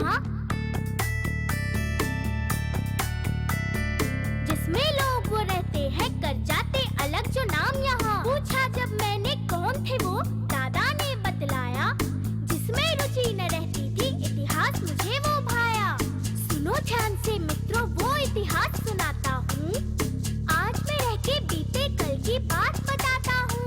यहाँ जिसमें लोग वो रहते हैं कर जाते अलग जो नाम यहाँ। पूछा जब मैंने कौन थे वो, दादा ने बतलाया जिसमें रुचि न रहती थी इतिहास मुझे वो भाया। सुनो ध्यान से मित्रों वो इतिहास सुनाता हूँ, आज मैं रह के बीते कल की बात बताता हूँ।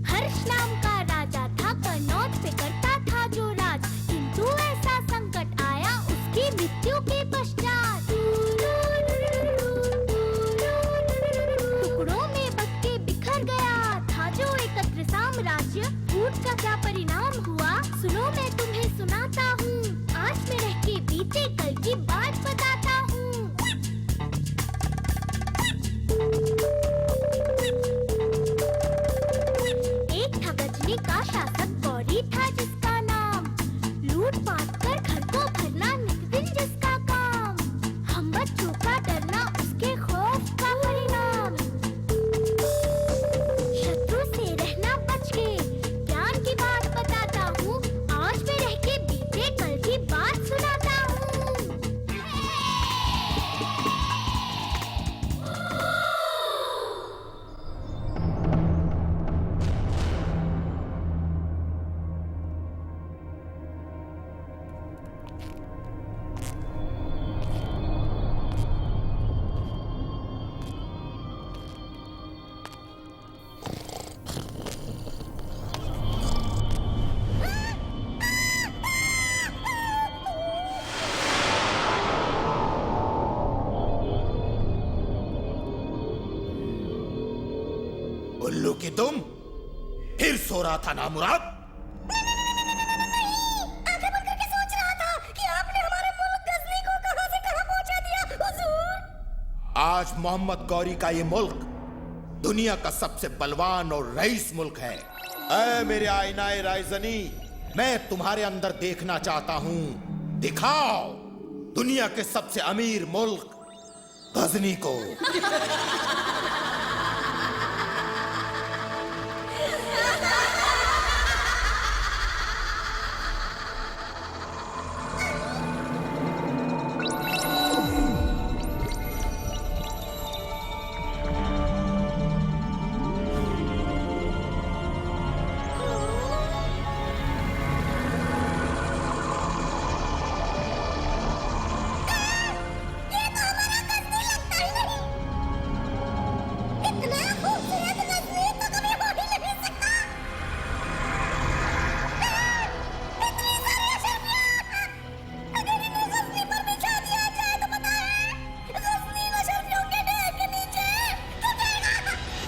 हर्ष नाम का राजा था, कनौज पे करता था जो राज, किंतु ऐसा संकट आया उसकी मृत्यु के पश्चात। टुकड़ों में बट के बिखर गया था जो एकत्र साम्राज्य, फूट का क्या परिणाम हुआ सुनो मैं तुम्हें सुनाता हूँ, आज मैं रह के बीते कल की बात बताता हूँ। एक था गजनी का शासक, गौरी था जिसका नाम, लूट पाट कर घर को भरना नित दिन जिसका काम, हम बच्चों का डरना उसके खौफ का परिणाम। शत्रु से रहना बच के ज्ञान की बात बताता हूँ, आज मैं रह के बीते कल की बात सुनाता हूँ। उल्लू की तुम फिर सो रहा था ना मुराद? आंखें बंद करके सोच रहा था कि आपने हमारे मुल्क गजनी को कहां से कहां पहुंचा दिया हुजूर। आज मोहम्मद गौरी का ये मुल्क दुनिया का सबसे बलवान और रईस मुल्क है। ऐ मेरे आईनाए राइजनी, मैं तुम्हारे अंदर देखना चाहता हूँ, दिखाओ दुनिया के सबसे अमीर मुल्क गजनी को।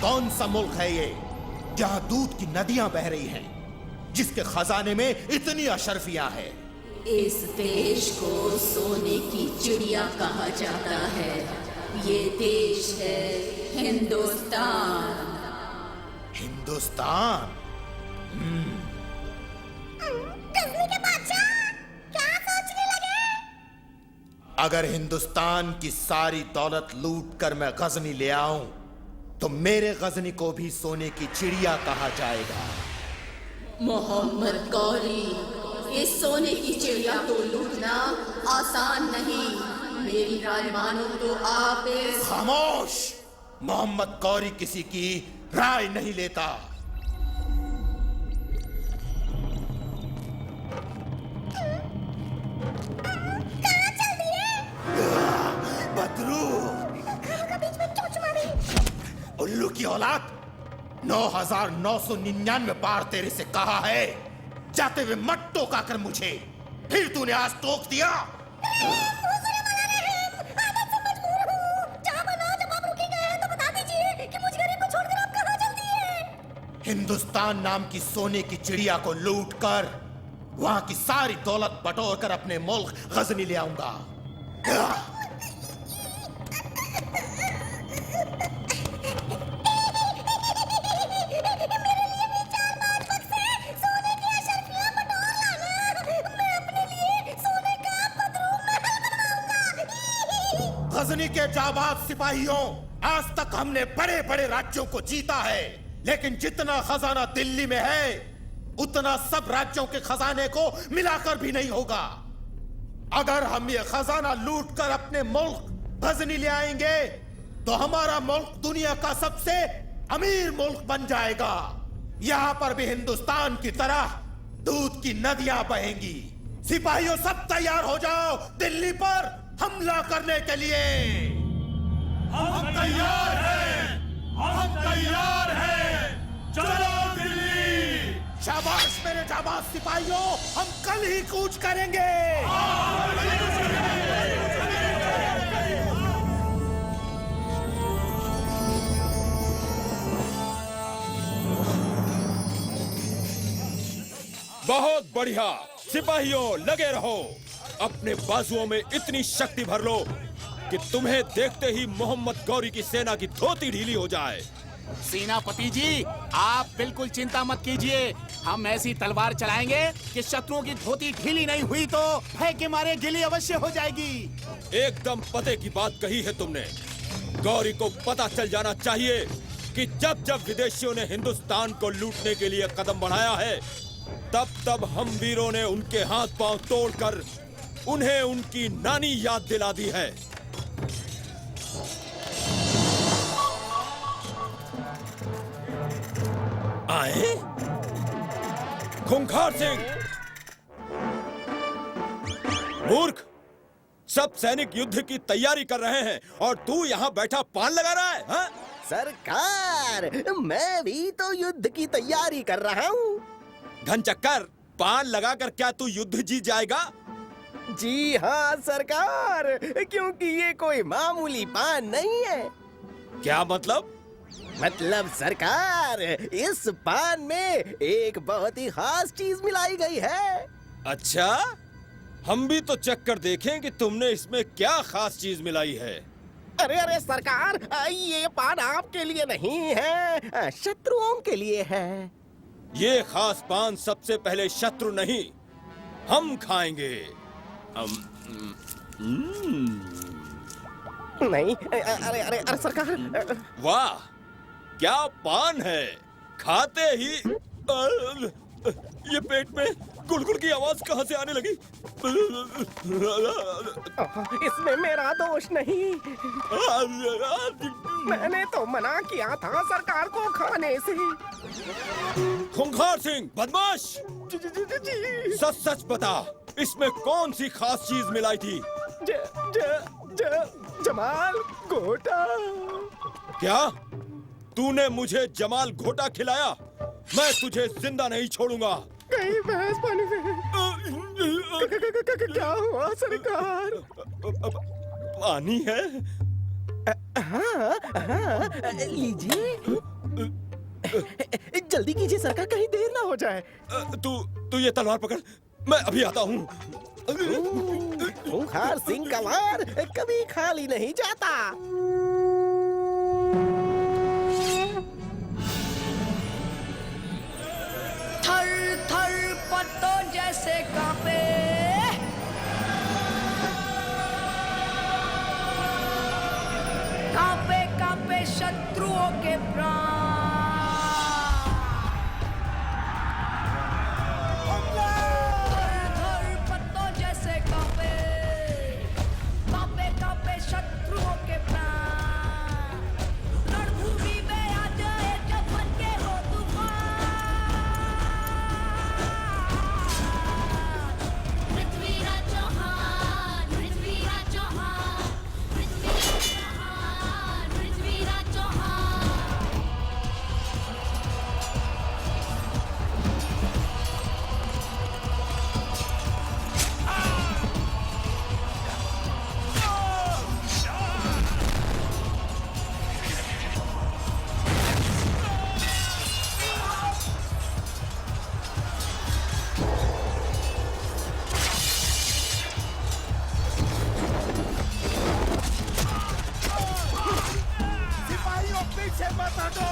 कौन सा मुल्क है ये जहां दूध की नदियां बह रही हैं, जिसके खजाने में इतनी अशरफियां हैं? इस देश को सोने की चिड़िया कहा जाता है। ये देश है हिंदुस्तान। हिंदुस्तान? गजनी के बादशाह क्या सोचने लगे? अगर हिंदुस्तान की सारी दौलत लूट कर मैं गजनी ले आऊं तो मेरे गजनी को भी सोने की चिड़िया कहा जाएगा। मोहम्मद गौरी, इस सोने की चिड़िया को लूटना आसान नहीं। मेरी राय मानो तो आप इस... खामोश! मोहम्मद गौरी किसी की राय नहीं लेता। कहां चल दिए? बदरू! का बीच में क्यों चुमा दी? उल्लू की औलाद, 9,999 बार तेरे से कहा है जाते हुए मत टोका कर मुझे, फिर तूने आज टोक दिया। हिंदुस्तान नाम की सोने की चिड़िया को लूट कर वहां की सारी दौलत बटोर कर अपने मुल्क गजनी ले आऊंगा। गजनी के जाबाज सिपाहियों, आज तक हमने बड़े बड़े राज्यों को जीता है, लेकिन जितना खजाना दिल्ली में है उतना सब राज्यों के खजाने को मिलाकर भी नहीं होगा। अगर हम ये खजाना लूट कर अपने मुल्क गजनी ले आएंगे तो हमारा मुल्क दुनिया का सबसे अमीर मुल्क बन जाएगा। यहां पर भी हिंदुस्तान की तरह दूध की नदियां बहेंगी। सिपाहियों सब तैयार हो जाओ दिल्ली पर हमला करने के लिए। हम तैयार हैं, हम तैयार हैं, चलो दिल्ली। शाबाश मेरे जाबाज सिपाहियों, हम कल ही कूच करेंगे। बहुत बढ़िया, सिपाहियों लगे रहो। अपने बाजुओं में इतनी शक्ति भर लो कि तुम्हें देखते ही मोहम्मद गौरी की सेना की धोती ढीली हो जाए। सेनापति जी, आप बिल्कुल चिंता मत कीजिए। हम ऐसी तलवार चलाएंगे कि शत्रुओं की धोती ढीली नहीं हुई तो भय के मारे गिली अवश्य हो जाएगी। एकदम पते की बात कही है तुमने। गौरी को पता चल जाना चाहिए कि जब जब विदेशियों ने हिंदुस्तान को लूटने के लिए कदम बढ़ाया है, तब तब हम वीरों ने उनके हाथ पांव तोड़कर उन्हें उनकी नानी याद दिला दी है। आए? खूंखार सिंह! मूर्ख! सब सैनिक युद्ध की तैयारी कर रहे हैं और तू यहाँ बैठा पान लगा रहा है, हाँ? सरकार, मैं भी तो युद्ध की तैयारी कर रहा हूँ। घनचक्कर, पान लगाकर क्या तू युद्ध जीत जाएगा? जी हाँ सरकार, क्योंकि ये कोई मामूली पान नहीं है। क्या मतलब? मतलब सरकार, इस पान में एक बहुत ही खास चीज मिलाई गई है। अच्छा, हम भी तो चेक कर देखें कि तुमने इसमें क्या खास चीज मिलाई है। अरे अरे सरकार, ये पान आपके लिए नहीं है, शत्रुओं के लिए है। ये खास पान सबसे पहले शत्रु नहीं, हम खाएंगे। नहीं, अरे अरे अरे सरकार। वाह, क्या पान है! खाते ही ये पेट में गुड़गुड़ की आवाज कहाँ से आने लगी? इसमें मेरा दोष नहीं, मैंने तो मना किया था सरकार को खाने से। खूंखार सिंह, बदमाश! सच सच बता, इसमें कौन सी खास चीज मिलाई थी? जमाल घोटा। क्या तूने मुझे जमाल घोटा खिलाया? मैं तुझे जिंदा नहीं छोड़ूंगा। कहीं बहस पानी क्या हुआ सरकार? पानी है? हाँ, लीजिए। जल्दी कीजिए सरकार, कहीं देर ना हो जाए। तू ये तलवार पकड़, मैं अभी आता हूँ। खूंखार सिंह का वार कभी खाली नहीं जाता। थर थर पत्तों जैसे कांपे, कांपे कांपे शत्रुओं के प्राण। थर थर पत्तों जैसे कांपे, कांपे कांपे शत्रुओं के प्राण। रणभूमि में आ जाए जब बन के हो तूफान। पृथ्वीराज चौहान, पृथ्वीराज चौहान, पृथ्वीराज चौहान, पृथ्वीराज चौहान। सिपाहियों पीछे मत हटो,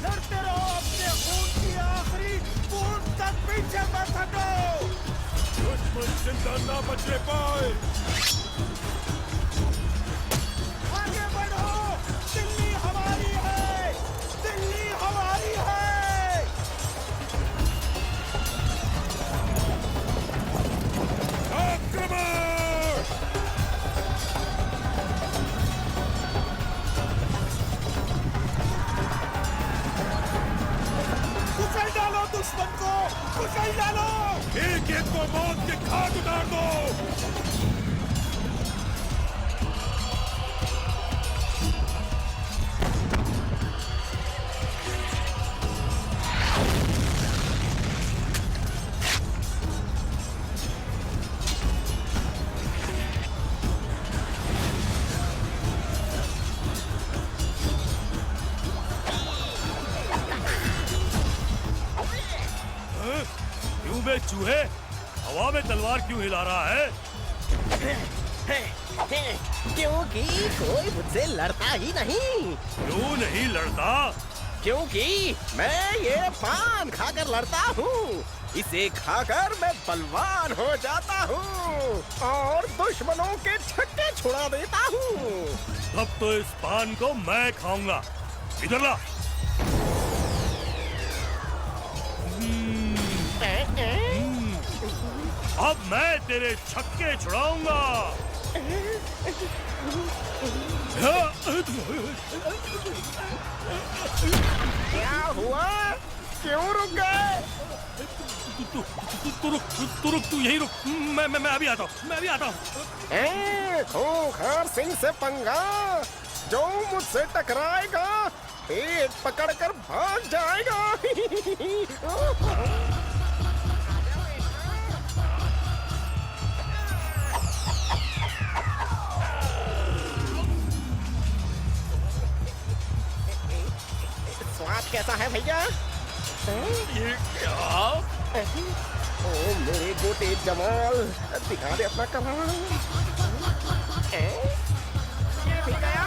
लड़ते रहो अपने खून की आखिरी बूंद तक, पीछे मत हटो। दुश्मन जिंदा ना बचने पाए। दुश्मन को कुचल डालो। एक एक को मौत के घाट उतार दो। क्यों बे चूहे, हवा में तलवार क्यों हिला रहा है? क्योंकि कोई मुझसे लड़ता ही नहीं। क्यों नहीं लड़ता? क्योंकि मैं ये पान खाकर लड़ता हूँ। इसे खाकर मैं बलवान हो जाता हूँ और दुश्मनों के छक्के छुड़ा देता हूँ। तब तो इस पान को मैं खाऊंगा। इधर ला। अब मैं तेरे छक्के छुड़ाऊंगा। क्या हुआ? क्यों रुक गए? तू रुक, तू यही रुक। मैं अभी आता हूँ, मैं अभी आता हूँ। खूंखार सिंह से पंगा, जो मुझसे टकराएगा पेट पकड़कर भाग जाएगा। स्वाद कैसा है भैया? ये क्या? ओ मेरे गोटे जमाल, दिखा दे अपना कमाल। ये भी गया।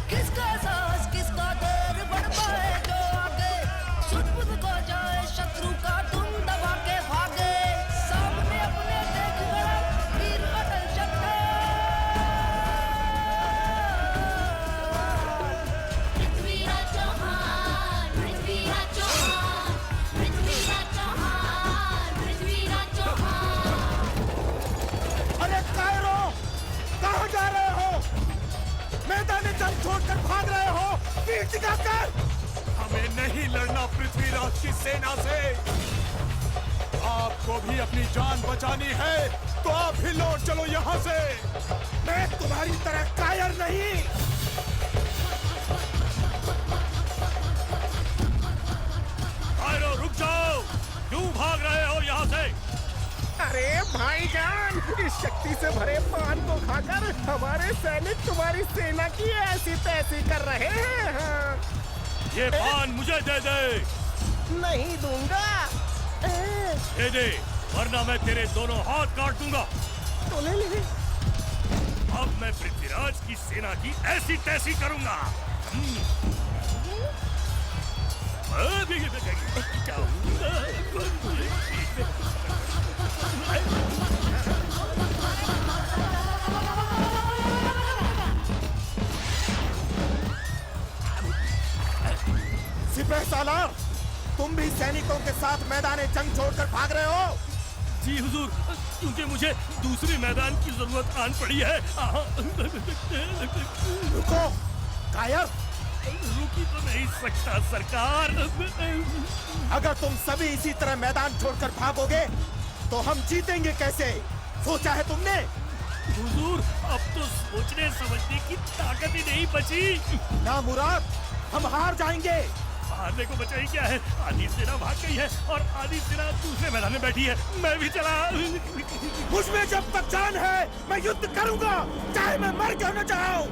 किसका साहस किसका देर बढ़ पाए जो आगे, सुध को जाए शत्रु का तुम दबा के भागे, सामने अपने देख बड़ा वीर अटल शक्ति। पृथ्वीराज चौहान, पृथ्वीराज चौहान, पृथ्वीराज चौहान, पृथ्वीराज चौहान। अरे कायरो, कहाँ जा रहे हो? मैदान जंग छोड़कर भाग रहे हो? पीठ दिखाकर। हमें नहीं लड़ना पृथ्वीराज की सेना से। आपको भी अपनी जान बचानी है तो आप ही लौट चलो यहाँ से। मैं तुम्हारी तरह कायर नहीं। कायरो रुक जाओ, क्यों भाग रहे हो यहाँ से? अरे भाईजान, इस शक्ति से भरे पान को खाकर हमारे सैनिक तुम्हारी सेना की ऐसी तैसी कर रहे हैं। हाँ। ये पान मुझे दे दे। नहीं दूंगा। दे दे, वरना मैं तेरे दोनों हाथ काट दूंगा। तो ले ले। अब मैं पृथ्वीराज की सेना की ऐसी तैसी करूंगा। सिपह सालार, तुम भी सैनिकों के साथ मैदान जंग छोड़कर भाग रहे हो? जी हुजूर, क्योंकि मुझे दूसरे मैदान की जरूरत आन पड़ी है। रुको कायर, रुकी तो नहीं सकता सरकार। अगर तुम सभी इसी तरह मैदान छोड़कर भागोगे तो हम जीतेंगे कैसे? सोचा है तुमने? हुजूर, अब तो सोचने समझने की ताकत ही नहीं बची। ना मुराद, हम हार जाएंगे। हारने को बचा ही क्या है? आधी सेना भाग गई है और आधी सेना दूसरे मैदान में बैठी है। मैं भी चला। मुझमें जब तक जान है मैं युद्ध करूंगा, चाहे मैं मर क्यों न जाऊं।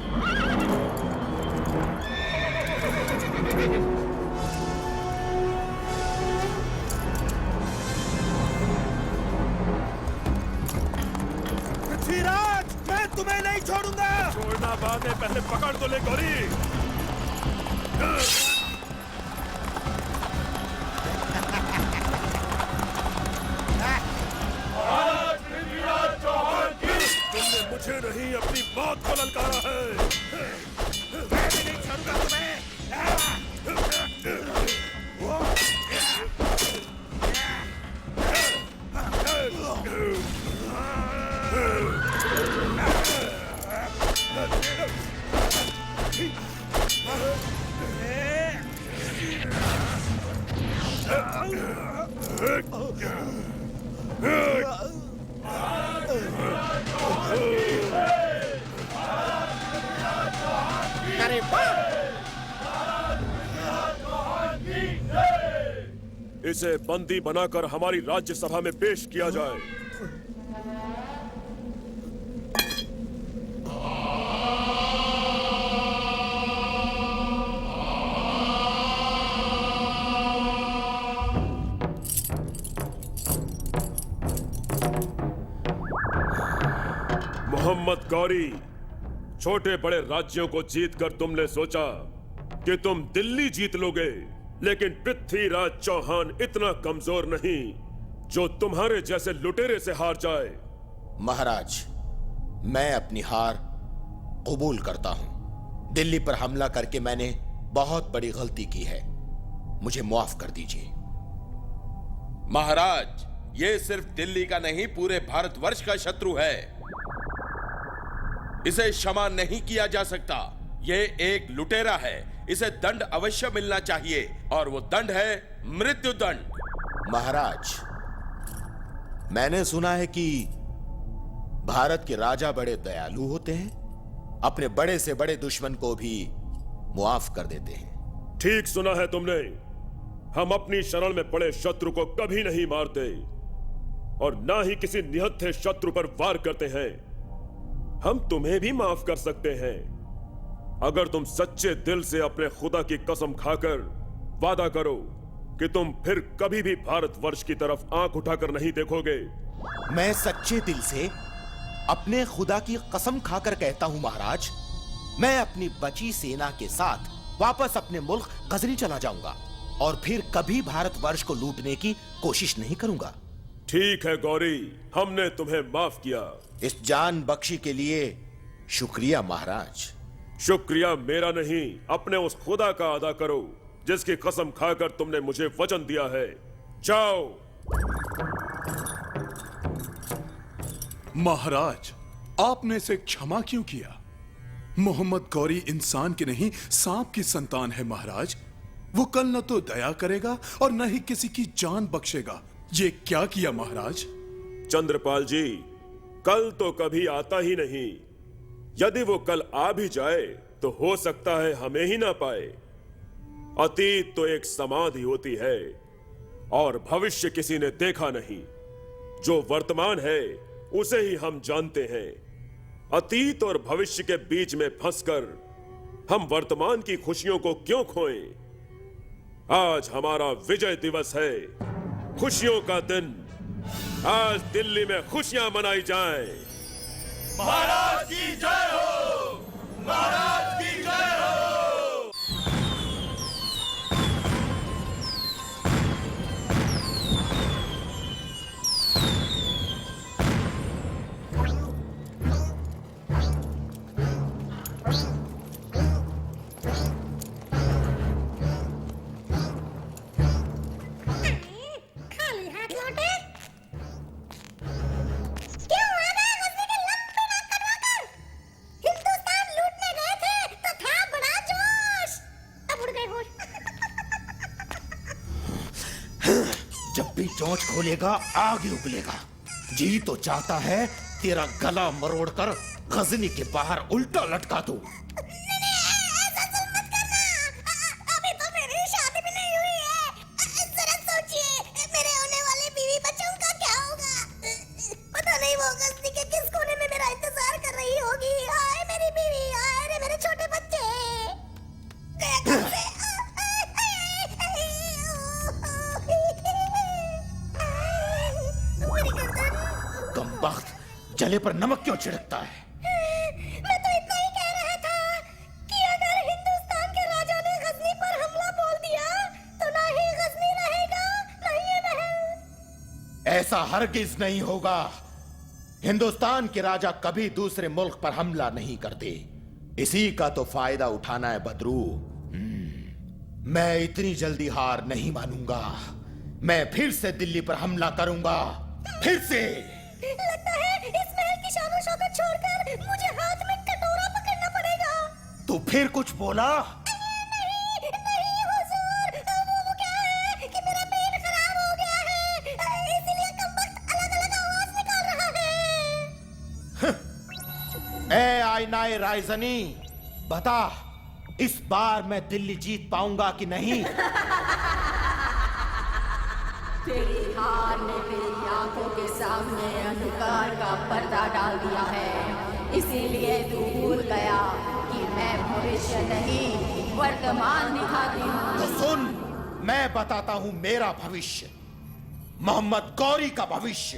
पृथ्वीराज, मैं तुम्हें नहीं छोड़ूंगा। छोड़ना बाद में, पहले पकड़ तो ले गौरी। तुमने मुझे नहीं अपनी मौत को ललकारा है। मैं भी नहीं छोड़ूंगा तुम्हें। अरे वाह! इसे बंदी बनाकर हमारी राज्यसभा में पेश किया जाए। मोहम्मद गौरी, छोटे बड़े राज्यों को जीतकर तुमने सोचा कि तुम दिल्ली जीत लोगे, लेकिन पृथ्वीराज चौहान इतना कमजोर नहीं जो तुम्हारे जैसे लुटेरे से हार जाए। महाराज, मैं अपनी हार कबूल करता हूं। दिल्ली पर हमला करके मैंने बहुत बड़ी गलती की है, मुझे माफ कर दीजिए। महाराज, ये सिर्फ दिल्ली का नहीं, पूरे भारतवर्ष का शत्रु है। इसे क्षमा नहीं किया जा सकता। ये एक लुटेरा है, इसे दंड अवश्य मिलना चाहिए, और वो दंड है मृत्यु दंड। महाराज, मैंने सुना है कि भारत के राजा बड़े दयालु होते हैं, अपने बड़े से बड़े दुश्मन को भी मुआफ कर देते हैं। ठीक सुना है तुमने। हम अपनी शरण में पड़े शत्रु को कभी नहीं मारते और ना ही किसी निहत्थे शत्रु पर वार करते हैं। हम तुम्हें भी माफ कर सकते हैं अगर तुम सच्चे दिल से अपने खुदा की कसम खाकर वादा करो कि तुम फिर कभी भी भारतवर्ष की तरफ आंख उठाकर नहीं देखोगे। मैं सच्चे दिल से अपने खुदा की कसम खाकर कहता हूं महाराज, मैं अपनी बची सेना के साथ वापस अपने मुल्क गजनी चला जाऊंगा और फिर कभी भारतवर्ष को लूटने की कोशिश नहीं करूंगा। ठीक है गौरी, हमने तुम्हें माफ किया। इस जान बख्शी के लिए शुक्रिया महाराज। शुक्रिया मेरा नहीं, अपने उस खुदा का अदा करो जिसकी कसम खाकर तुमने मुझे वचन दिया है। जाओ। महाराज, आपने इसे क्षमा क्यों किया? मोहम्मद गौरी इंसान की नहीं, सांप की संतान है महाराज। वो कल न तो दया करेगा और न ही किसी की जान बख्शेगा। ये क्या किया महाराज? चंद्रपाल जी, कल तो कभी आता ही नहीं। यदि वो कल आ भी जाए तो हो सकता है हमें ही ना पाए। अतीत तो एक समाधि होती है और भविष्य किसी ने देखा नहीं। जो वर्तमान है उसे ही हम जानते हैं। अतीत और भविष्य के बीच में फंसकर हम वर्तमान की खुशियों को क्यों खोएं? आज हमारा विजय दिवस है, खुशियों का दिन। आज दिल्ली में खुशियां मनाई जाएं। महाराज की जय हो! महाराज की जय हो! खाली हाथ लौटे? क्यों आ गए गजनी के लंबे नाक कटवाकर? हिंदुस्तान लूटने गए थे तो था बड़ा जोश, अब उड़ गए होश। जब भी चोंच खोलेगा आगे उगलेगा। जी तो चाहता है तेरा गला मरोड़कर गजनी के बाहर उल्टा लटका दूं। ऐसा मत करना। अभी तो मेरी शादी भी नहीं हुई है। जरा सोचिए, मेरे होने वाले बीवी बच्चों का क्या होगा? पता नहीं वो गजनी के किस कोने में मेरा इंतजार कर रही होगी। हाय मेरी बीवी, हाय रे मेरे छोटे बच्चे। गया कब से? मेरी गर्दन। कमबख्त, जले पर नमक क्यों छिड़कता है? मैं तो इतना ही कह रहा था कि अगर हिंदुस्तान के राजा ने गजनी पर हमला बोल दिया तो ना ही गजनी रहेगा, ना ही ये महल। ऐसा हरगिज नहीं होगा। हिंदुस्तान के राजा कभी दूसरे मुल्क पर हमला नहीं करते। इसी का तो फायदा उठाना है बदरू। मैं इतनी जल्दी हार नहीं मानूंगा। मैं फिर से दिल्ली पर हमला करूंगा, फिर से। लगता है इस महल की शान और शौकत छोड़कर मुझे हाथ में कटोरा पकड़ना पड़ेगा। तू फिर कुछ बोला? नहीं हुजूर, वो क्या है कि मेरा पेट ए आईनाए राइजनी, बता इस बार मैं दिल्ली जीत पाऊंगा कि नहीं? तेरी हार ने मेरी आंखों के सामने अंधकार का पर्दा डाल दिया है, इसीलिए तू भूल गया कि मैं भविष्य नहीं वर्तमान दिखाती हूँ। तो सुन, मैं बताता हूं मेरा भविष्य, मोहम्मद गौरी का भविष्य।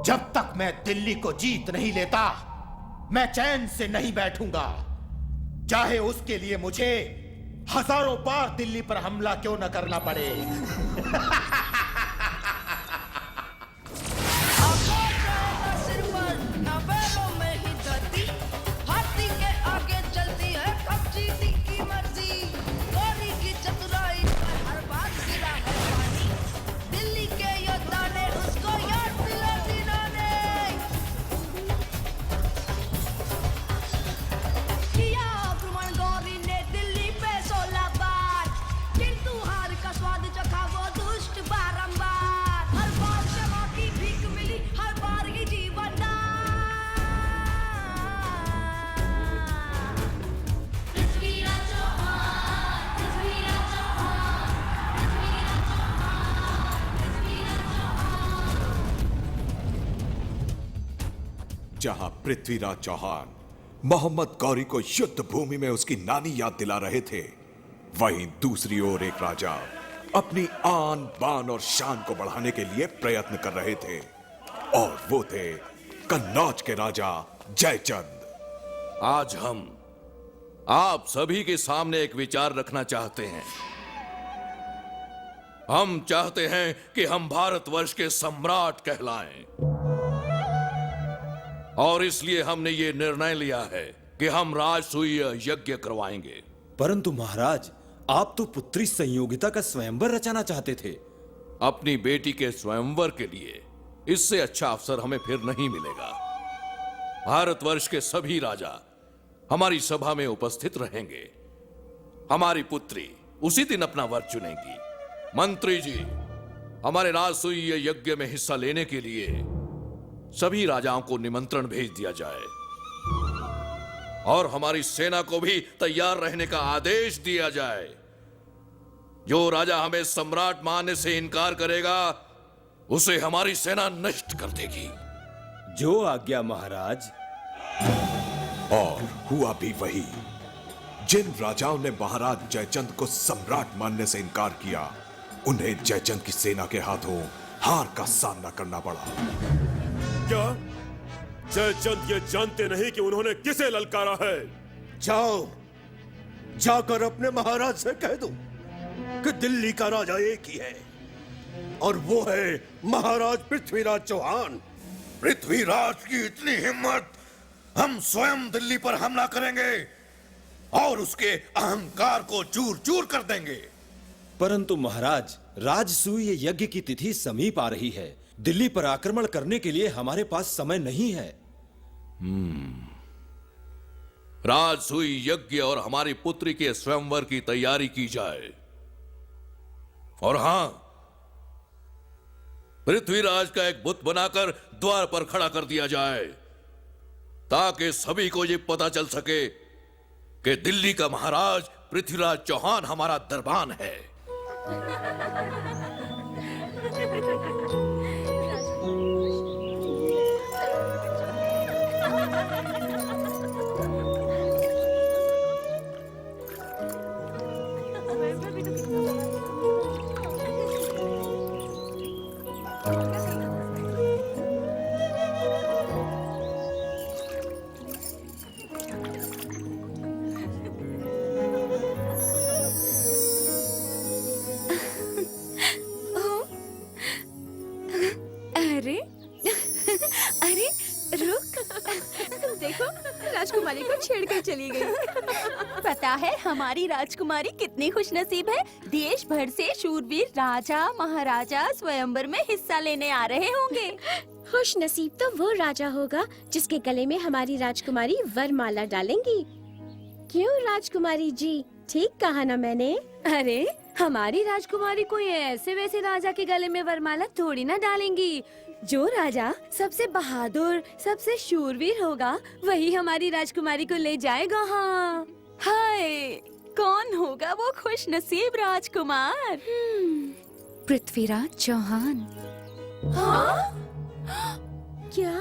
जब तक मैं दिल्ली को जीत नहीं लेता, मैं चैन से नहीं बैठूंगा, चाहे उसके लिए मुझे हजारों बार दिल्ली पर हमला क्यों न करना पड़े। आकाश रहेगा सिर पर, ना बैलों में ही धरती, हाथी के आगे चलती है कब्जीती की मर्जी। गौरी की चतुराई पर हर बार गिरा है पानी, दिल्ली के योद्धा ने उसको याद दिला दिलाने। किया आक्रमण गौरी ने दिल्ली पे 16 बार, किंतु हार का स्वाद चखा वो दुष्ट बारंबार। हर बार क्षमा की भीख मिली, हर बार ही जीवन दान। पृथ्वीराज चौहान, पृथ्वीराज चौहान, पृथ्वीराज चौहान। जहां पृथ्वीराज चौहान मोहम्मद गौरी को युद्ध भूमि में उसकी नानी याद दिला रहे थे, वहीं दूसरी ओर एक राजा अपनी आन बान और शान को बढ़ाने के लिए प्रयत्न कर रहे थे, और वो थे कन्नौज के राजा जयचंद। आज हम आप सभी के सामने एक विचार रखना चाहते हैं। हम चाहते हैं कि हम भारतवर्ष के सम्राट कहलाएं, और इसलिए हमने ये निर्णय लिया है कि हम राजसूय यज्ञ करवाएंगे। परंतु महाराज, आप तो पुत्री संयोगिता का स्वयंवर रचाना चाहते थे। अपनी बेटी के स्वयंवर के लिए इससे अच्छा अवसर हमें फिर नहीं मिलेगा। भारतवर्ष के सभी राजा हमारी सभा में उपस्थित रहेंगे। हमारी पुत्री उसी दिन अपना वर चुनेगी। मंत्री जी, हमारे राजसूय यज्ञ में हिस्सा लेने के लिए सभी राजाओं को निमंत्रण भेज दिया जाए, और हमारी सेना को भी तैयार रहने का आदेश दिया जाए। जो राजा हमें सम्राट मानने से इनकार करेगा, उसे हमारी सेना नष्ट कर देगी। जो आज्ञा महाराज। और हुआ भी वही। जिन राजाओं ने महाराज जयचंद को सम्राट मानने से इनकार किया, उन्हें जयचंद की सेना के हाथों हार का सामना करना पड़ा। क्या जयचंद ये जानते नहीं कि उन्होंने किसे ललकारा है? जाओ, जाकर अपने महाराज से कह दो कि दिल्ली का राजा एक ही है, और वो है महाराज पृथ्वीराज चौहान। पृथ्वीराज की इतनी हिम्मत, हम स्वयं दिल्ली पर हमला करेंगे और उसके अहंकार को चूर चूर कर देंगे। परंतु महाराज, राजसूय यज्ञ की तिथि समीप आ रही है। दिल्ली पर आक्रमण करने के लिए हमारे पास समय नहीं है। राजसूय यज्ञ और हमारी पुत्री के स्वयंवर की तैयारी की जाए, और हां, पृथ्वीराज का एक बुत बनाकर द्वार पर खड़ा कर दिया जाए, ताकि सभी को यह पता चल सके कि दिल्ली का महाराज पृथ्वीराज चौहान हमारा दरबान है। अरे अरे रुक, देखो राजकुमारी को छेड़कर चली गई। पता है हमारी राजकुमारी कितनी खुशनसीब है। देश भर से शूरवीर राजा महाराजा स्वयंवर में हिस्सा लेने आ रहे होंगे। खुश नसीब तो वो राजा होगा जिसके गले में हमारी राजकुमारी वरमाला डालेंगी। क्यों राजकुमारी जी, ठीक कहा ना मैंने? अरे हमारी राजकुमारी कोई ऐसे वैसे राजा के गले में वरमाला थोड़ी ना डालेंगी। जो राजा सबसे बहादुर, सबसे शूरवीर होगा, वही हमारी राजकुमारी को ले जाएगा। हाँ, हाय, कौन होगा वो खुश नसीब राजकुमार? पृथ्वीराज चौहान। हाँ? क्या?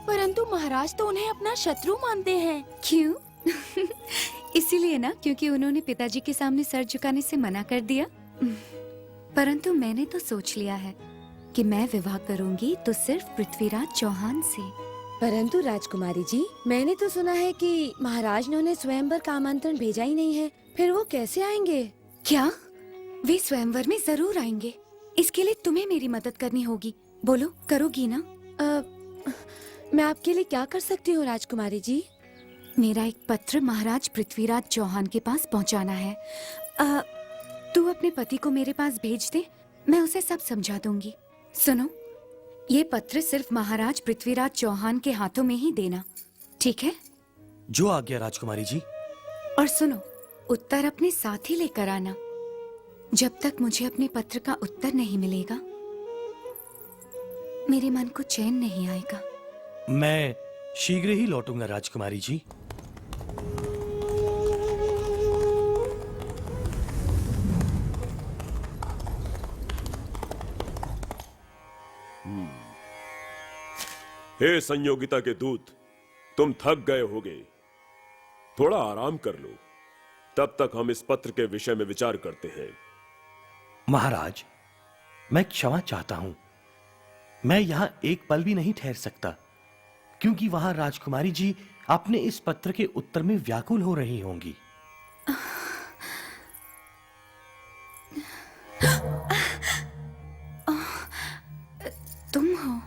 परंतु महाराज तो उन्हें अपना शत्रु मानते हैं। क्यों? इसीलिए ना, क्योंकि उन्होंने पिताजी के सामने सर झुकाने से मना कर दिया। परंतु मैंने तो सोच लिया है कि मैं विवाह करूंगी तो सिर्फ पृथ्वीराज चौहान से। परंतु राजकुमारी जी, मैंने तो सुना है कि महाराज ने उन्हें स्वयंवर का आमंत्रण भेजा ही नहीं है, फिर वो कैसे आएंगे? क्या? वे स्वयंवर में जरूर आएंगे। इसके लिए तुम्हें मेरी मदद करनी होगी। बोलो, करोगी ना? मैं आपके लिए क्या कर सकती हूँ राजकुमारी जी? मेरा एक पत्र महाराज पृथ्वीराज चौहान के पास पहुँचाना है। तू अपने पति को मेरे पास भेज दे, मैं उसे सब समझा दूंगी। सुनो, ये पत्र सिर्फ महाराज पृथ्वीराज चौहान के हाथों में ही देना, ठीक है? जो आज्ञा राजकुमारी जी। और सुनो, उत्तर अपने साथ ही लेकर आना। जब तक मुझे अपने पत्र का उत्तर नहीं मिलेगा, मेरे मन को चैन नहीं आएगा। मैं शीघ्र ही लौटूंगा राजकुमारी जी। हे संयोगिता के दूत, तुम थक गए होगे, थोड़ा आराम कर लो। तब तक हम इस पत्र के विषय में विचार करते हैं। महाराज, मैं क्षमा चाहता हूं। मैं यहां एक पल भी नहीं ठहर सकता, क्योंकि वहां राजकुमारी जी अपने इस पत्र के उत्तर में व्याकुल हो रही होंगी। तुम हो?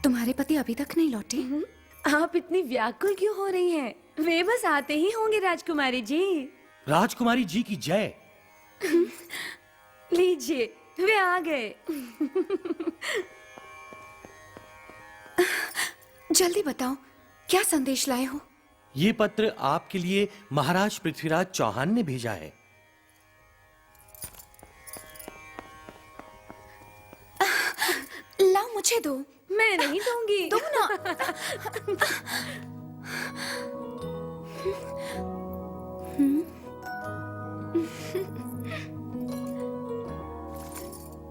तुम्हारे पति अभी तक नहीं लौटे? आप इतनी व्याकुल क्यों हो रही हैं? वे बस आते ही होंगे राजकुमारी जी। राजकुमारी जी की जय। लीजिए, वे आ गए। जल्दी बताओ, क्या संदेश लाए हो? ये पत्र आपके लिए महाराज पृथ्वीराज चौहान ने भेजा है। लाओ, मुझे दो। मैं नहीं दूंगी। तुम ना।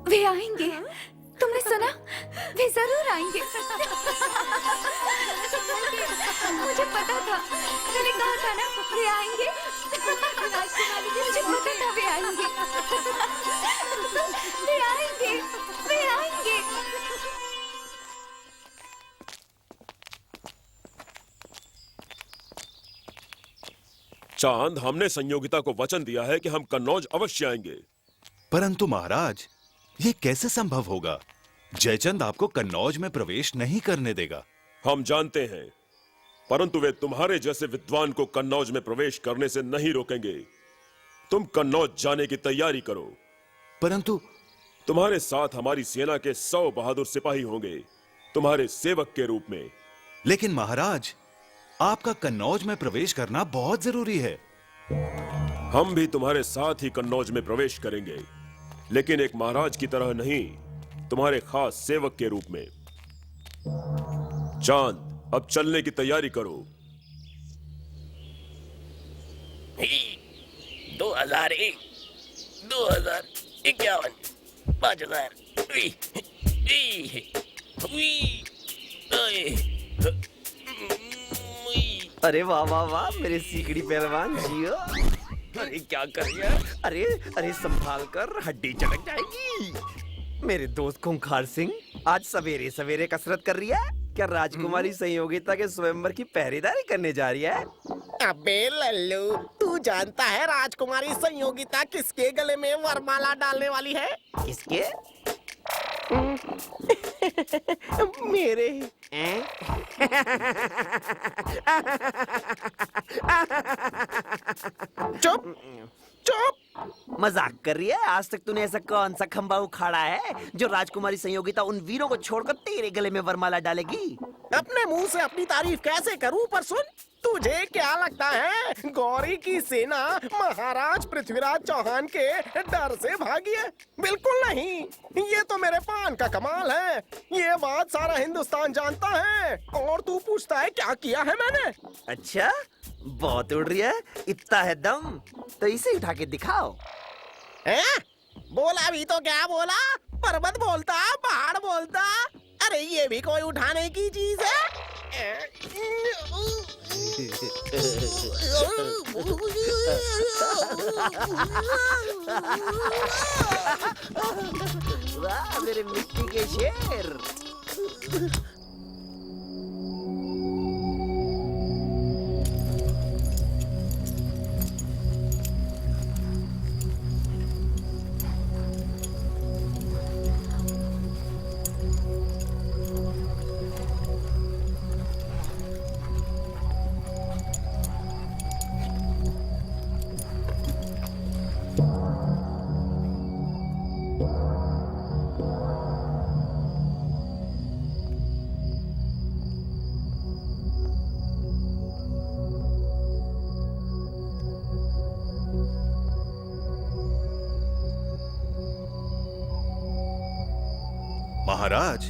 वे आएंगे। तुमने सुना? वे जरूर आएंगे। मुझे पता था, मैंने कहा था ना, वे आएंगे। मुझे पता था वे आएंगे। वे आएंगे, वे आएंगे। चांद, हमने संयोगिता को वचन दिया है कि हम कन्नौज अवश्य आएंगे। परंतु महाराज, ये कैसे संभव होगा? जयचंद आपको कन्नौज में प्रवेश नहीं करने देगा। हम जानते हैं, परंतु वे तुम्हारे जैसे विद्वान को कन्नौज में प्रवेश करने से नहीं रोकेंगे। तुम कन्नौज जाने की तैयारी करो। परंतु तुम्हारे साथ हमारी सेना के 100 बहादुर सिपाही होंगे, तुम्हारे सेवक के रूप में। लेकिन महाराज, आपका कन्नौज में प्रवेश करना बहुत जरूरी है। हम भी तुम्हारे साथ ही कन्नौज में प्रवेश करेंगे, लेकिन एक महाराज की तरह नहीं, तुम्हारे खास सेवक के रूप में। चांद, अब चलने की तैयारी करो। 2001, 2051, 5000। अरे वाह वाह वाह, मेरे सीकड़ी पहलवान जियो। अरे क्या कर रहा? अरे अरे संभाल कर, हड्डी चटक जाएगी। मेरे दोस्त खूंखार सिंह आज सवेरे सवेरे कसरत कर रही है। क्या राजकुमारी संयोगिता के स्वयंवर की पहरेदारी करने जा रही है? अबे लल्लू, तू जानता है राजकुमारी संयोगिता किसके गले में वरमाला डालने वाली है? किसके? मेरे। चुप चुप। मजाक कर रही है? आज तक तूने ऐसा कौन सा खंबा उखाड़ा है जो राजकुमारी संयोगिता उन वीरों को छोड़कर तेरे गले में वरमाला डालेगी? अपने मुंह से अपनी तारीफ कैसे करूं? पर सुन, तुझे क्या लगता है गौरी की सेना महाराज पृथ्वीराज चौहान के डर से भागी है? बिल्कुल नहीं। ये तो मेरे पान का कमाल है। ये बात सारा हिंदुस्तान जानता है और तू पूछता है क्या किया है मैंने। अच्छा, बहुत उड़ रही है, इतना है दम तो इसे उठा के दिखाओ। हैं? बोला भी तो क्या बोला? पर्वत बोलता, पहाड़ बोलता। अरे ये भी कोई उठाने की चीज है? वाह मेरे मिट्टी के शेर। महाराज,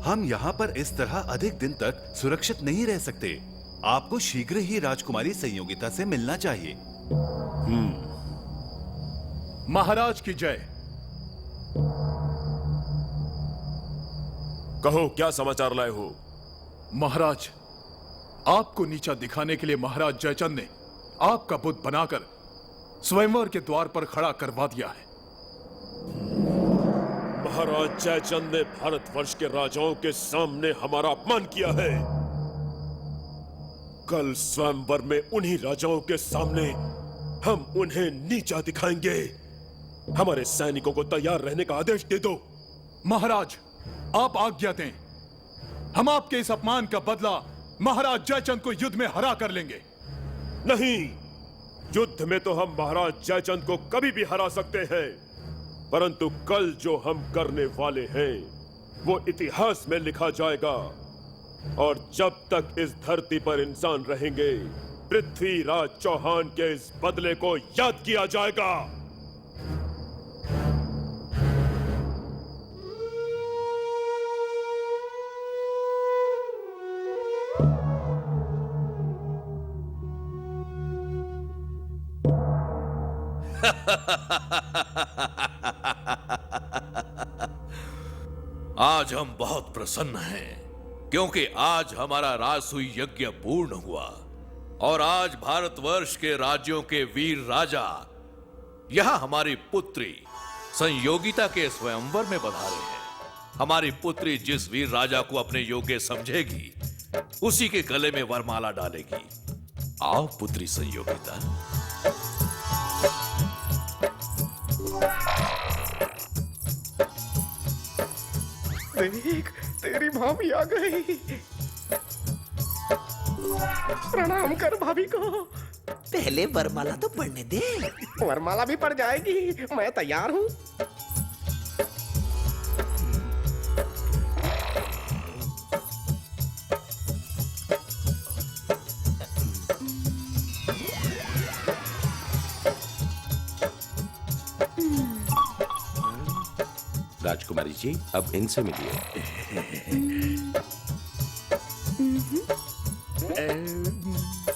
हम यहाँ पर इस तरह अधिक दिन तक सुरक्षित नहीं रह सकते। आपको शीघ्र ही राजकुमारी संयोगिता से मिलना चाहिए। महाराज की जय। कहो, क्या समाचार लाए हो? महाराज, आपको नीचा दिखाने के लिए महाराज जयचंद ने आपका बुत बनाकर स्वयंवर के द्वार पर खड़ा करवा दिया है। महाराज जयचंद ने भारतवर्ष के राजाओं के सामने हमारा अपमान किया है। कल स्वयंवर में उन्हीं राजाओं के सामने हम उन्हें नीचा दिखाएंगे। हमारे सैनिकों को तैयार रहने का आदेश दे दो। महाराज, आप आज्ञा दें। हम आपके इस अपमान का बदला महाराज जयचंद को युद्ध में हरा कर लेंगे। नहीं, युद्ध में तो हम महाराज जयचंद को कभी भी हरा सकते हैं, परंतु कल जो हम करने वाले हैं वो इतिहास में लिखा जाएगा। और जब तक इस धरती पर इंसान रहेंगे, पृथ्वीराज चौहान के इस बदले को याद किया जाएगा। आज हम बहुत प्रसन्न हैं क्योंकि आज हमारा राजसूय यज्ञ पूर्ण हुआ और आज भारतवर्ष के राज्यों के वीर राजा यहां हमारी पुत्री संयोगिता के स्वयंवर में पधारे हैं। हमारी पुत्री जिस वीर राजा को अपने योग्य समझेगी उसी के गले में वरमाला डालेगी। आओ पुत्री संयोगिता। देख, तेरी भाभी आ गई। प्रणाम कर भाभी को। पहले वरमाला तो पढ़ने दे। वरमाला भी पड़ जाएगी, मैं तैयार हूँ। राजकुमारी जी, अब इनसे मिलिए।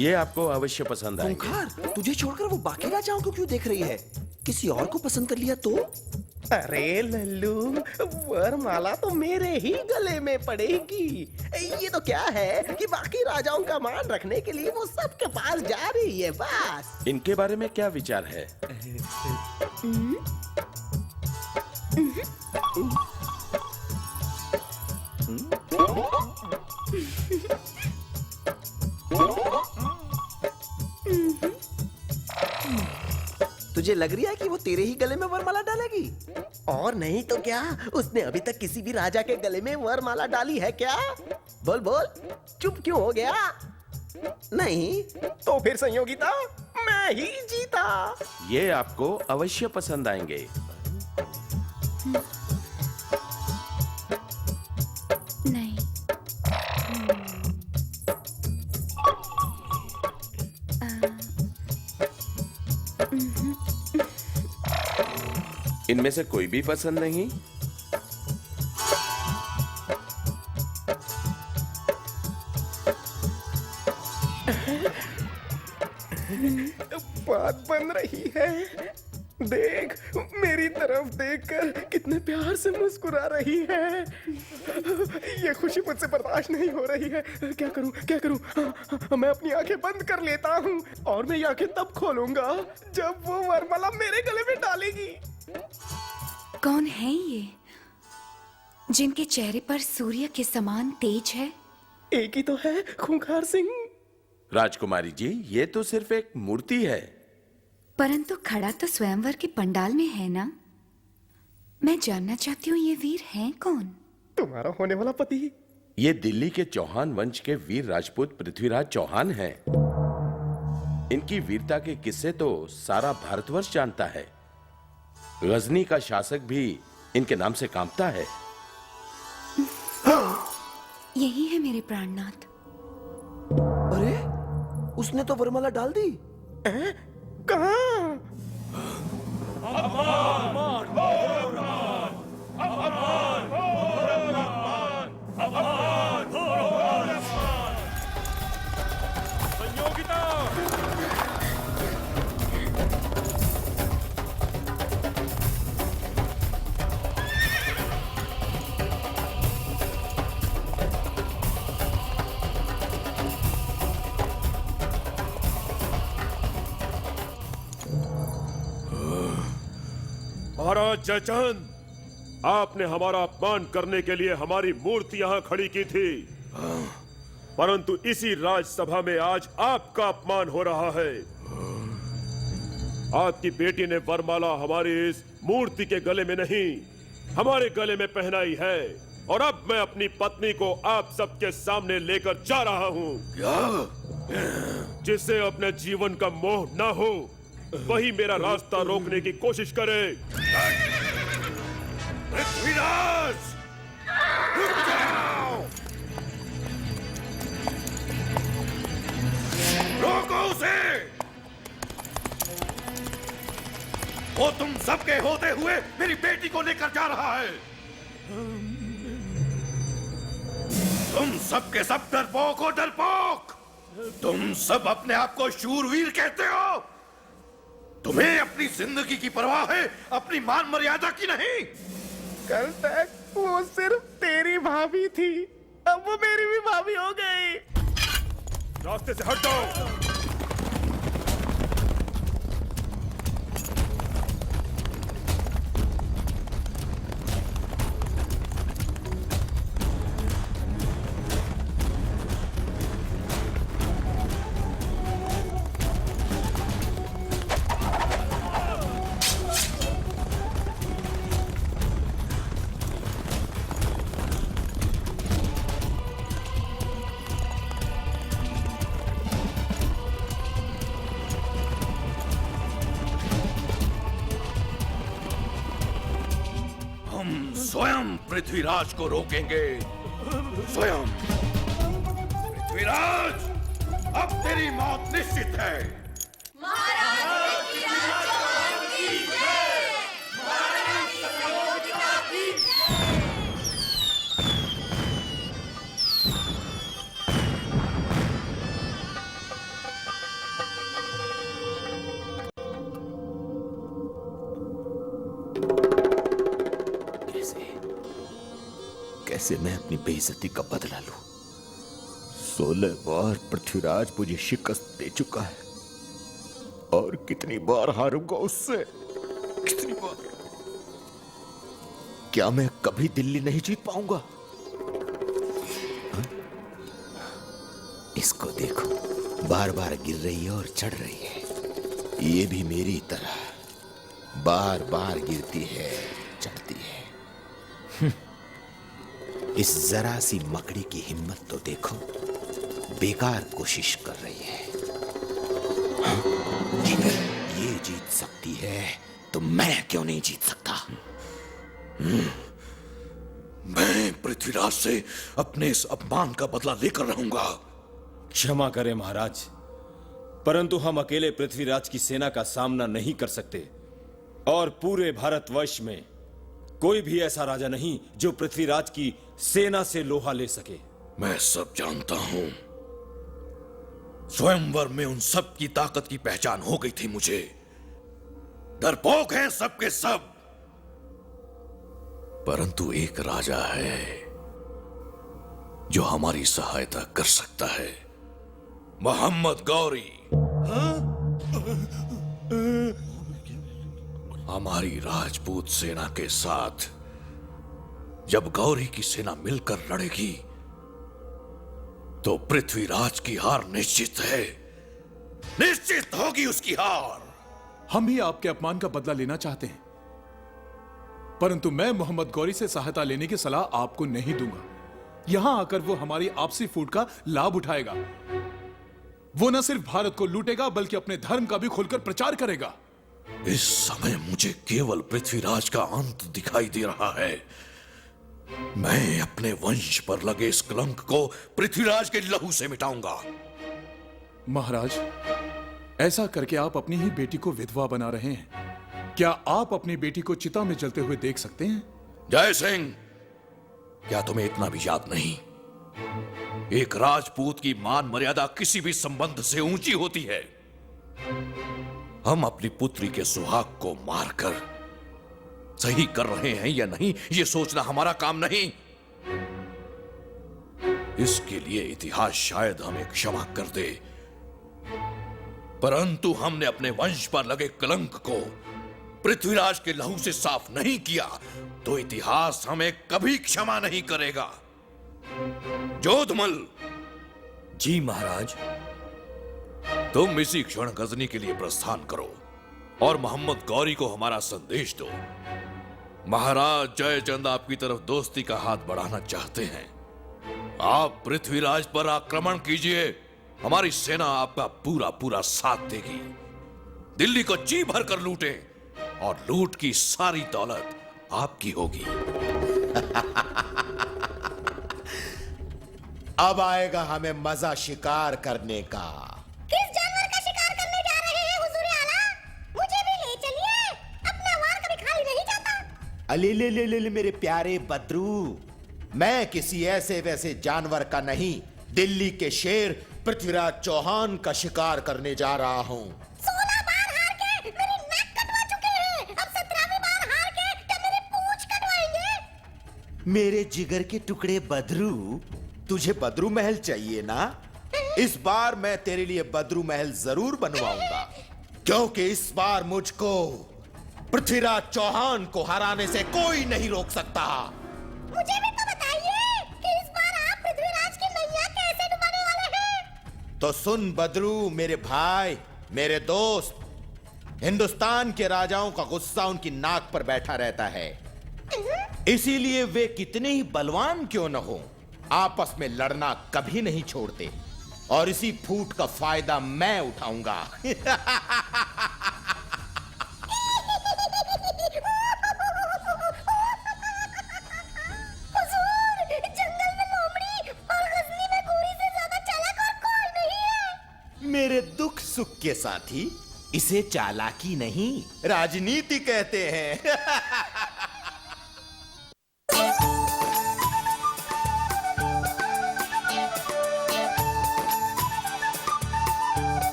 ये आपको अवश्य पसंद आएगा। खूंखार, तुझे छोड़कर वो बाकी राजाओं को क्यों देख रही है? किसी और को पसंद कर लिया तो? अरे लल्लू, वरमाला तो मेरे ही गले में पड़ेगी। ये तो क्या है कि बाकी राजाओं का मान रखने के लिए वो सबके पास जा रही है बस। इनके बारे में क्या विचार है? तुझे लग रही है कि वो तेरे ही गले में वरमाला डालेगी? और नहीं तो क्या, उसने अभी तक किसी भी राजा के गले में वरमाला डाली है क्या? बोल बोल, चुप क्यों हो गया? नहीं तो फिर संयोगिता, मैं ही जीता। ये आपको अवश्य पसंद आएंगे। नहीं। इनमें से कोई भी पसंद नहीं? बात बन रही है। देख, मेरी तरफ देखकर कितने प्यार से मुस्कुरा रही है। ये खुशी मुझसे बर्दाश्त नहीं हो रही है। क्या करूं, क्या करूं? मैं अपनी आंखें बंद कर लेता हूं और मैं ये आंखें तब खोलूंगा जब वो वरमाला मेरे गले में डालेगी। कौन है ये जिनके चेहरे पर सूर्य के समान तेज है? एक ही तो है, खूंखार सिंह। राजकुमारी जी, ये तो सिर्फ एक मूर्ति है। परंतु खड़ा तो स्वयंवर के पंडाल में है ना। मैं जानना चाहती हूँ ये वीर हैं कौन? तुम्हारा होने वाला पति। ये दिल्ली के चौहान वंश के वीर राजपूत पृथ्वीराज चौहान हैं। इनकी वीरता के किस्से तो सारा भारतवर्ष जानता है। गजनी का शासक भी इनके नाम से कांपता है। यही है मेरे प्राणनाथ। अरे, उसने तो वरमाला डाल दी। कहाँ? महाराज जयचंद, आपने हमारा अपमान करने के लिए हमारी मूर्ति यहां खड़ी की थी, परंतु इसी राजसभा में आज आपका अपमान हो रहा है। आपकी बेटी ने वरमाला हमारी इस मूर्ति के गले में नहीं, हमारे गले में पहनाई है, और अब मैं अपनी पत्नी को आप सबके सामने लेकर जा रहा हूं। क्या? जिससे अपने जीवन का मोह न हो, वही मेरा रास्ता रोकने की कोशिश करे। पृथ्वीराज, रुक जाओ! रोको उसे! वो तुम सबके होते हुए मेरी बेटी को लेकर जा रहा है। तुम सबके सब डरपोक हो, डरपोक! तुम सब अपने आप को शूरवीर कहते हो। तुम्हें अपनी जिंदगी की परवाह है, अपनी मान मर्यादा की नहीं। कल तक वो सिर्फ तेरी भाभी थी, अब वो मेरी भी भाभी हो गई। रास्ते से हट जाओ। स्वयं पृथ्वीराज को रोकेंगे, स्वयं। पृथ्वीराज, अब तेरी मौत निश्चित है। कैसे मैं अपनी बेइज्जती का बदला लूं? 16 बार पृथ्वीराज मुझे शिकस्त दे चुका है, और कितनी बार हारूंगा उससे? कितनी बार? क्या मैं कभी दिल्ली नहीं जीत पाऊंगा? हा? इसको देखो, बार बार गिर रही है और चढ़ रही है। ये भी मेरी तरह बार बार गिरती है, चढ़ती है। इस जरा सी मकड़ी की हिम्मत तो देखो, बेकार कोशिश कर रही है। हाँ? ये जीत सकती है तो मैं क्यों नहीं जीत सकता? मैं पृथ्वीराज से अपने इस अपमान का बदला लेकर रहूंगा। क्षमा करें महाराज, परंतु हम अकेले पृथ्वीराज की सेना का सामना नहीं कर सकते, और पूरे भारतवर्ष में कोई भी ऐसा राजा नहीं जो पृथ्वीराज की सेना से लोहा ले सके। मैं सब जानता हूं। स्वयंवर में उन सब की ताकत की पहचान हो गई थी मुझे। डरपोक हैं सबके सब। परंतु एक राजा है जो हमारी सहायता कर सकता है, मोहम्मद गौरी। हमारी राजपूत सेना के साथ जब गौरी की सेना मिलकर लड़ेगी तो पृथ्वीराज की हार निश्चित है। निश्चित होगी उसकी हार। हम भी आपके अपमान का बदला लेना चाहते हैं, परंतु मैं मोहम्मद गौरी से सहायता लेने की सलाह आपको नहीं दूंगा। यहां आकर वो हमारी आपसी फूट का लाभ उठाएगा। वो न सिर्फ भारत को लूटेगा बल्कि अपने धर्म का भी खुलकर प्रचार करेगा। इस समय मुझे केवल पृथ्वीराज का अंत दिखाई दे रहा है। मैं अपने वंश पर लगे इस कलंक को पृथ्वीराज के लहू से मिटाऊंगा। महाराज, ऐसा करके आप अपनी ही बेटी को विधवा बना रहे हैं। क्या आप अपनी बेटी को चिता में जलते हुए देख सकते हैं? जय सिंह, क्या तुम्हें इतना भी याद नहीं? एक राजपूत की मान मर्यादा किसी भी संबंध से ऊंची होती है। हम अपनी पुत्री के सुहाग को मारकर सही कर रहे हैं या नहीं, यह सोचना हमारा काम नहीं। इसके लिए इतिहास शायद हमें क्षमा कर दे, परंतु हमने अपने वंश पर लगे कलंक को पृथ्वीराज के लहू से साफ नहीं किया तो इतिहास हमें कभी क्षमा नहीं करेगा। जोधमल। जी महाराज। तुम इसी क्षण गजनी के लिए प्रस्थान करो और मोहम्मद गौरी को हमारा संदेश दो। महाराज जयचंद आपकी तरफ दोस्ती का हाथ बढ़ाना चाहते हैं। आप पृथ्वीराज पर आक्रमण कीजिए, हमारी सेना आपका पूरा पूरा साथ देगी। दिल्ली को जी भर कर लूटे और लूट की सारी दौलत आपकी होगी। अब आएगा हमें मजा शिकार करने का। किस जानवर का शिकार करने जा रहे हैं हुजूर आला? मुझे भी ले चलिए, अपना वार कभी खाली नहीं जाता। अले ले ले ले मेरे प्यारे बद्रू, मैं किसी ऐसे वैसे जानवर का नहीं, दिल्ली के शेर पृथ्वीराज चौहान का शिकार करने जा रहा हूँ। 16 बार हार के मेरी नाक कटवा चुके हैं, अब 17वीं बार हार के क्या मेरी पूंछ कटवाएंगे? मेरे जिगर के टुकड़े बद्रू, तुझे बद्रू महल चाहिए ना? इस बार मैं तेरे लिए बद्रू महल जरूर बनवाऊंगा, क्योंकि इस बार मुझको पृथ्वीराज चौहान को हराने से कोई नहीं रोक सकता। मुझे भी तो बताइए कि इस बार आप पृथ्वीराज की नैया कैसे डुबाने वाले हैं? तो सुन बद्रू मेरे भाई, मेरे दोस्त, हिंदुस्तान के राजाओं का गुस्सा उनकी नाक पर बैठा रहता है। इसीलिए वे कितने ही बलवान क्यों न हो, आपस में लड़ना कभी नहीं छोड़ते, और इसी फूट का फायदा मैं उठाऊंगा। हुजूर, जंगल में लोमड़ी और गजनी में गोरी से ज्यादा चालाक और कोई नहीं है। मेरे दुख सुख के साथी, इसे चालाकी नहीं राजनीति कहते हैं।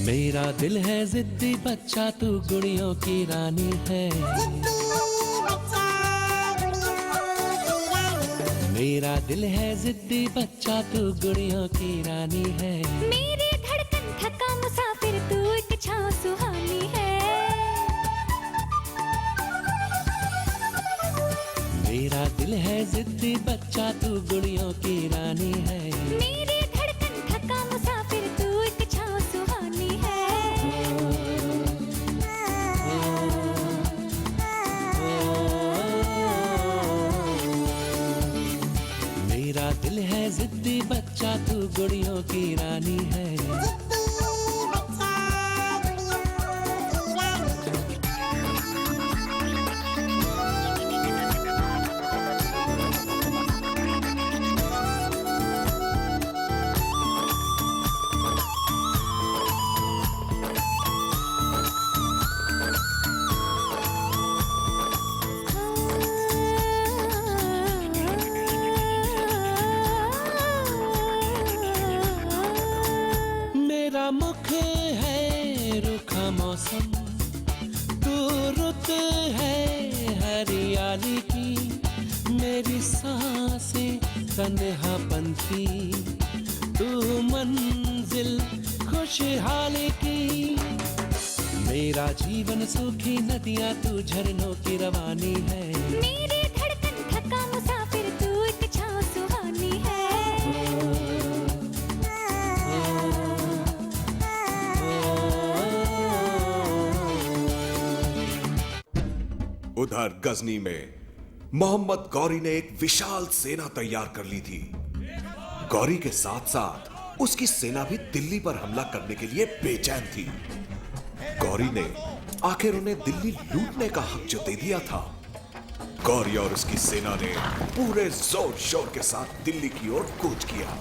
मेरा दिल है जिद्दी बच्चा, तू गुड़ियों की रानी है। मेरा दिल है जिद्दी बच्चा, तू गुड़ियों की रानी है। मेरी धड़कन थका मुसाफिर, तू एक छाँव सुहानी है। मेरा दिल है जिद्दी बच्चा, तू गुड़ियों की रानी है। मेरी धड़कन थका मुसाफिर, तू एक छाँव सुहानी है। मेरा दिल है जिद्दी बच्चा, तू गुड़ियों की रानी है। सांसें तन्हापन की, तू मंजिल खुशहाली की। मेरा जीवन सूखी नदियाँ, तू झरनों की रवानी है। मेरी धड़कन थका मुसाफिर, तू एक छाँव सुहानी है। उधर गजनी में मोहम्मद गौरी ने एक विशाल सेना तैयार कर ली थी। गौरी के साथ साथ उसकी सेना भी दिल्ली पर हमला करने के लिए बेचैन थी। गौरी ने आखिर उन्हें दिल्ली लूटने का हक जो दे दिया था। गौरी और उसकी सेना ने पूरे जोर शोर के साथ दिल्ली की ओर कूच किया।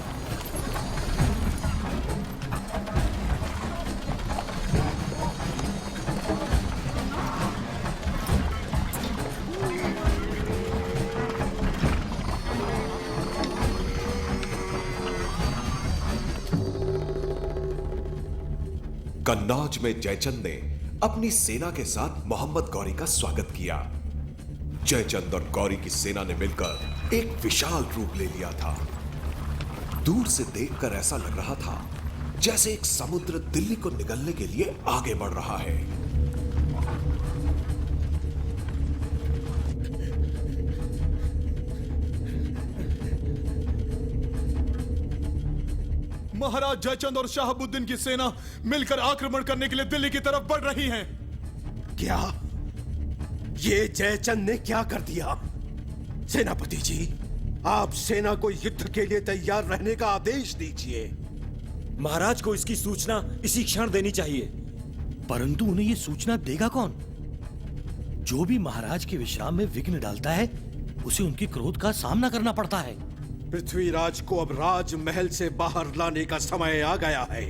कन्नौज में जयचंद ने अपनी सेना के साथ मोहम्मद गौरी का स्वागत किया। जयचंद और गौरी की सेना ने मिलकर एक विशाल रूप ले लिया था। दूर से देखकर ऐसा लग रहा था जैसे एक समुद्र दिल्ली को निगलने के लिए आगे बढ़ रहा है। महाराज जयचंद और शहाबुद्दीन की सेना मिलकर आक्रमण करने के लिए दिल्ली की तरफ बढ़ रही हैं। क्या? ये जयचंद ने क्या कर दिया? सेनापति जी, आप सेना को युद्ध के लिए तैयार रहने का आदेश दीजिए। महाराज को इसकी सूचना इसी क्षण देनी चाहिए। परंतु उन्हें ये सूचना देगा कौन? जो भी महाराज के विश्राम में विघ्न डालता है, उसे उनके क्रोध का सामना करना पड़ता है। पृथ्वीराज को अब राजमहल से बाहर लाने का समय आ गया है।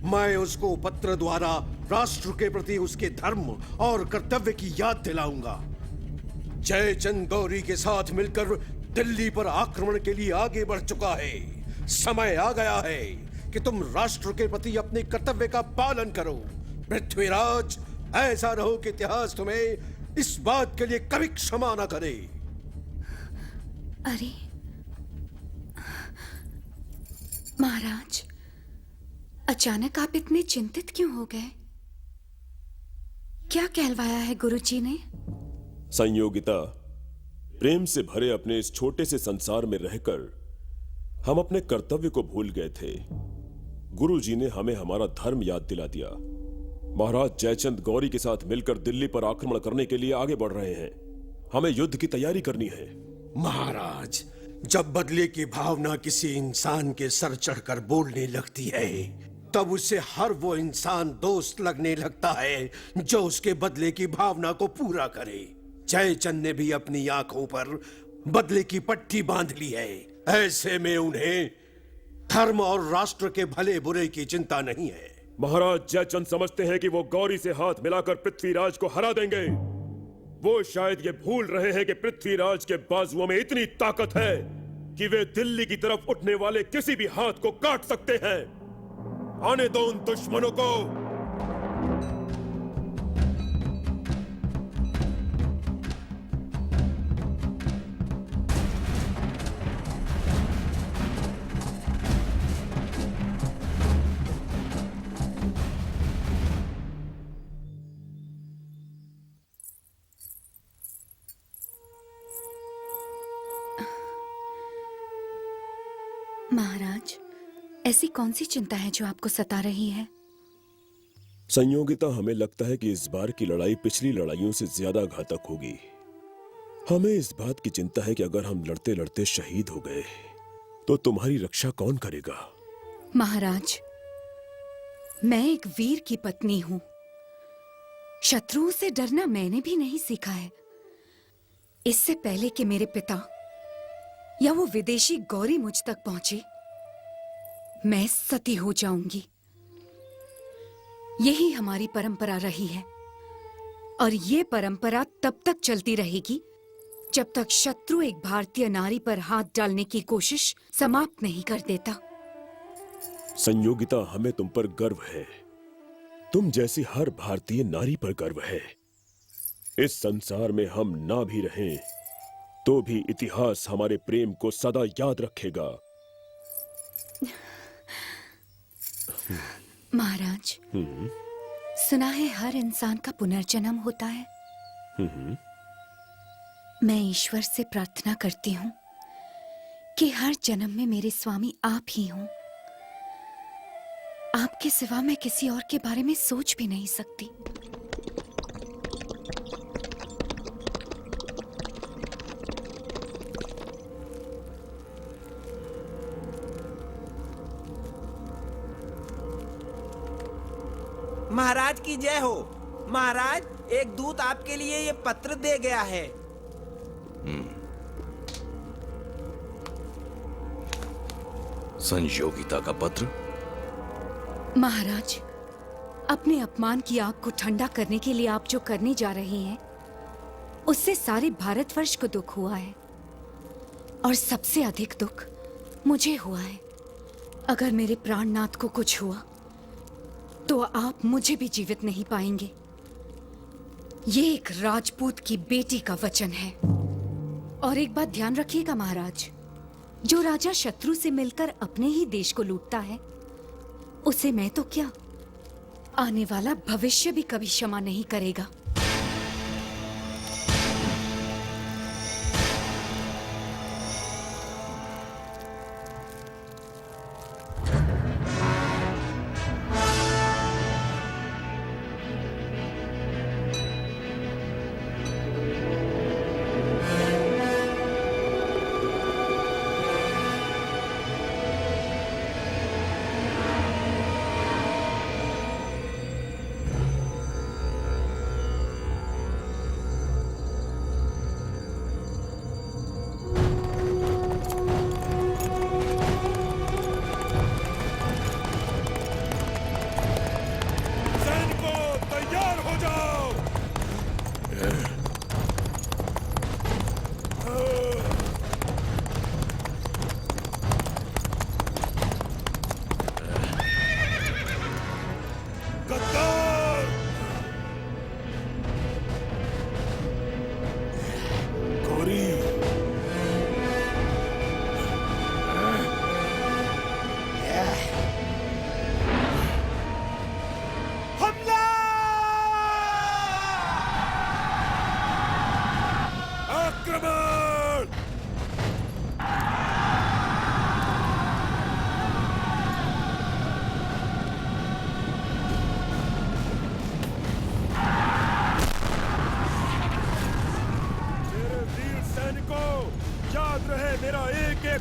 मैं उसको पत्र द्वारा राष्ट्र के प्रति उसके धर्म और कर्तव्य की याद दिलाऊंगा। जयचंद गौरी के साथ मिलकर दिल्ली पर आक्रमण के लिए आगे बढ़ चुका है। समय आ गया है कि तुम राष्ट्र के प्रति अपने कर्तव्य का पालन करो। पृथ्वीराज, ऐसा न हो कि इतिहास तुम्हें इस बात के लिए कभी क्षमा न करे। अरे महाराज, अचानक आप इतने चिंतित क्यों हो गए? क्या कहलवाया है गुरुजी ने? संयोगिता, प्रेम से भरे अपने इस छोटे से संसार में रहकर हम अपने कर्तव्य को भूल गए थे। गुरुजी ने हमें हमारा धर्म याद दिला दिया। महाराज जयचंद गौरी के साथ मिलकर दिल्ली पर आक्रमण करने के लिए आगे बढ़ रहे हैं। हमें युद्ध की तैयारी करनी है। महाराज, जब बदले की भावना किसी इंसान के सर चढ़कर बोलने लगती है, तब उसे हर वो इंसान दोस्त लगने लगता है जो उसके बदले की भावना को पूरा करे। जयचंद ने भी अपनी आंखों पर बदले की पट्टी बांध ली है। ऐसे में उन्हें धर्म और राष्ट्र के भले बुरे की चिंता नहीं है। महाराज जयचंद समझते हैं कि वो गौरी से हाथ मिलाकर पृथ्वीराज को हरा देंगे। वो शायद ये भूल रहे हैं कि पृथ्वीराज के बाजुओं में इतनी ताकत है कि वे दिल्ली की तरफ उठने वाले किसी भी हाथ को काट सकते हैं। आने दो उन दुश्मनों को। महाराज, ऐसी कौन सी चिंता है जो आपको सता रही है? संयोगिता, हमें लगता है कि इस बार की लड़ाई पिछली लड़ाइयों से ज्यादा घातक होगी। हमें इस बात की चिंता है कि अगर हम लड़ते लड़ते शहीद हो गए तो तुम्हारी रक्षा कौन करेगा? महाराज, मैं एक वीर की पत्नी हूं। शत्रुओं से डरना मैंने भी नहीं सीखा है। इससे पहले कि मेरे पिता या वो विदेशी गौरी मुझ तक पहुंचे, मैं सती हो जाऊंगी। यही हमारी परंपरा रही है और ये परंपरा तब तक चलती रहेगी जब तक शत्रु एक भारतीय नारी पर हाथ डालने की कोशिश समाप्त नहीं कर देता। संयोगिता, हमें तुम पर गर्व है। तुम जैसी हर भारतीय नारी पर गर्व है। इस संसार में हम ना भी रहें तो भी इतिहास हमारे प्रेम को सदा याद रखेगा। महाराज, सुना है हर इंसान का पुनर्जन्म होता है। मैं ईश्वर से प्रार्थना करती हूँ कि हर जन्म में मेरे स्वामी आप ही हों। आपके सिवा मैं किसी और के बारे में सोच भी नहीं सकती। महाराज की जय हो। महाराज, एक दूत आपके लिए ये पत्र दे गया है। संयोगिता का पत्र? महाराज, अपने अपमान की आग को ठंडा करने के लिए आप जो करने जा रहे हैं, उससे सारे भारतवर्ष को दुख हुआ है और सबसे अधिक दुख मुझे हुआ है। अगर मेरे प्राणनाथ को कुछ हुआ तो आप मुझे भी जीवित नहीं पाएंगे। ये एक राजपूत की बेटी का वचन है। और एक बात ध्यान रखिएगा महाराज, जो राजा शत्रु से मिलकर अपने ही देश को लूटता है, उसे मैं तो क्या, आने वाला भविष्य भी कभी क्षमा नहीं करेगा।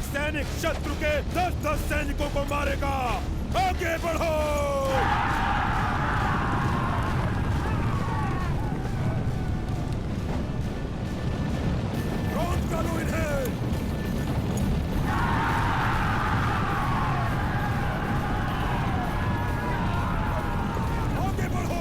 सैनिक शत्रु के 10-10 सैनिकों को मारेगा। आगे बढ़ो। रोक डालो इन्हें। आगे बढ़ो।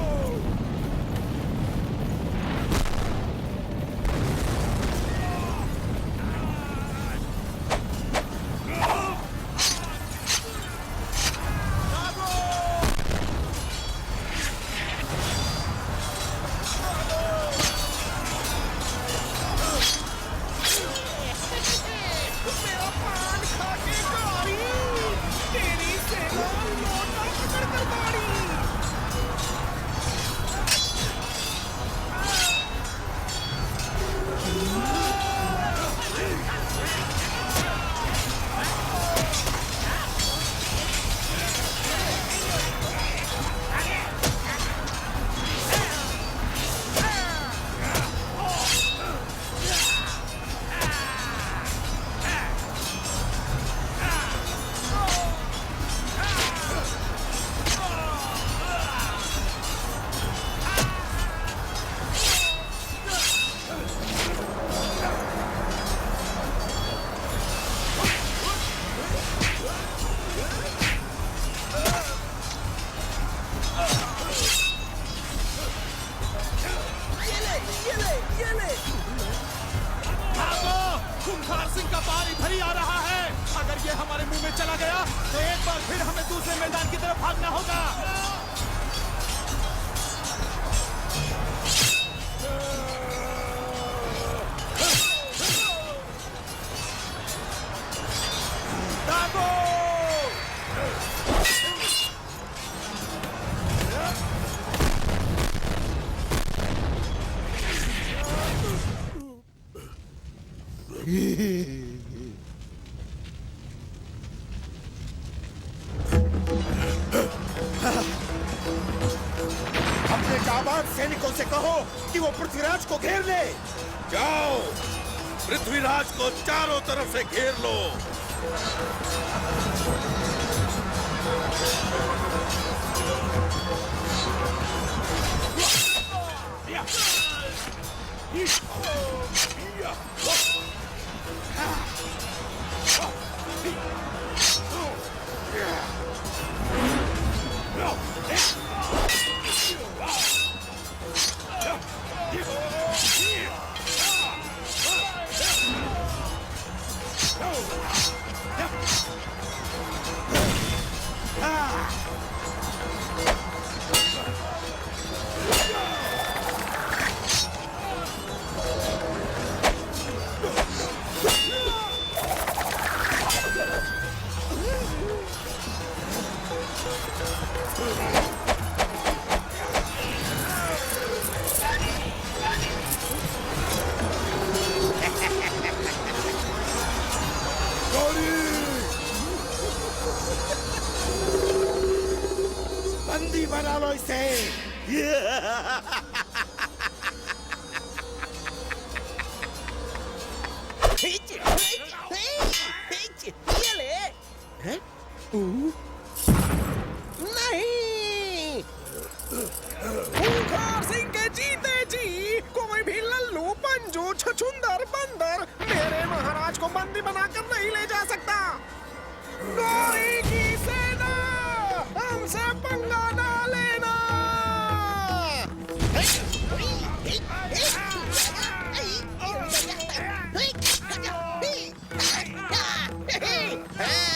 अपने जाबाज सैनिकों से कहो कि वो पृथ्वीराज को घेर ले। जाओ, पृथ्वीराज को चारों तरफ से घेर लो। बंदी बना लो इसे। ये ले। हैं? नहीं, खूंखार सिंह के जीते जी कोई भी लल्लू पंजू छछुंदर बंदर मेरे महाराज को बंदी बनाकर नहीं ले जा सकता। गौरी की सेना, हमसे पंगा ना लेना।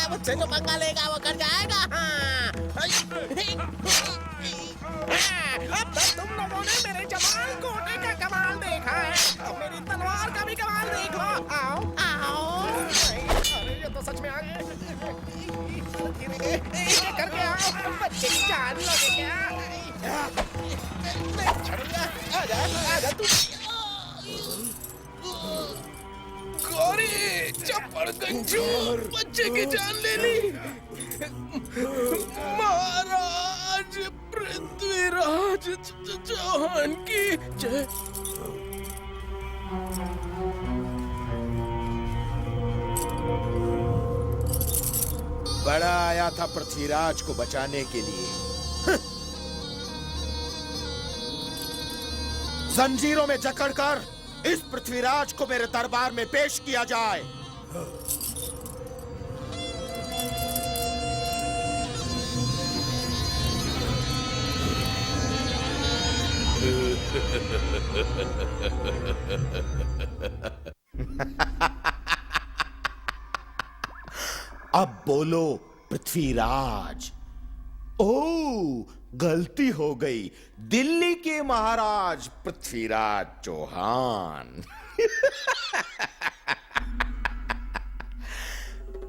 मुझसे जो पंगा लेगा वो कर जाएगा। अब तक तुम लोगों ने मेरे जमाल कोटे का कमाल देखा है, अब मेरी तलवार का भी कमाल देख लो। आओ आओ। अरे ये तो सच में आ गए। करके आओ, बच्चे की जान लोगे क्या? नहीं छोड़ूंगा। आजा आजा तू। गौरी चप्पड़ गंजू बच्चे की जान ले ली। महाराज पृथ्वीराज चौहान की जय। बड़ा आया था पृथ्वीराज को बचाने के लिए। जंजीरों में जकड़कर इस पृथ्वीराज को मेरे दरबार में पेश किया जाए। अब बोलो पृथ्वीराज। ओ, गलती हो गई। दिल्ली के महाराज पृथ्वीराज चौहान।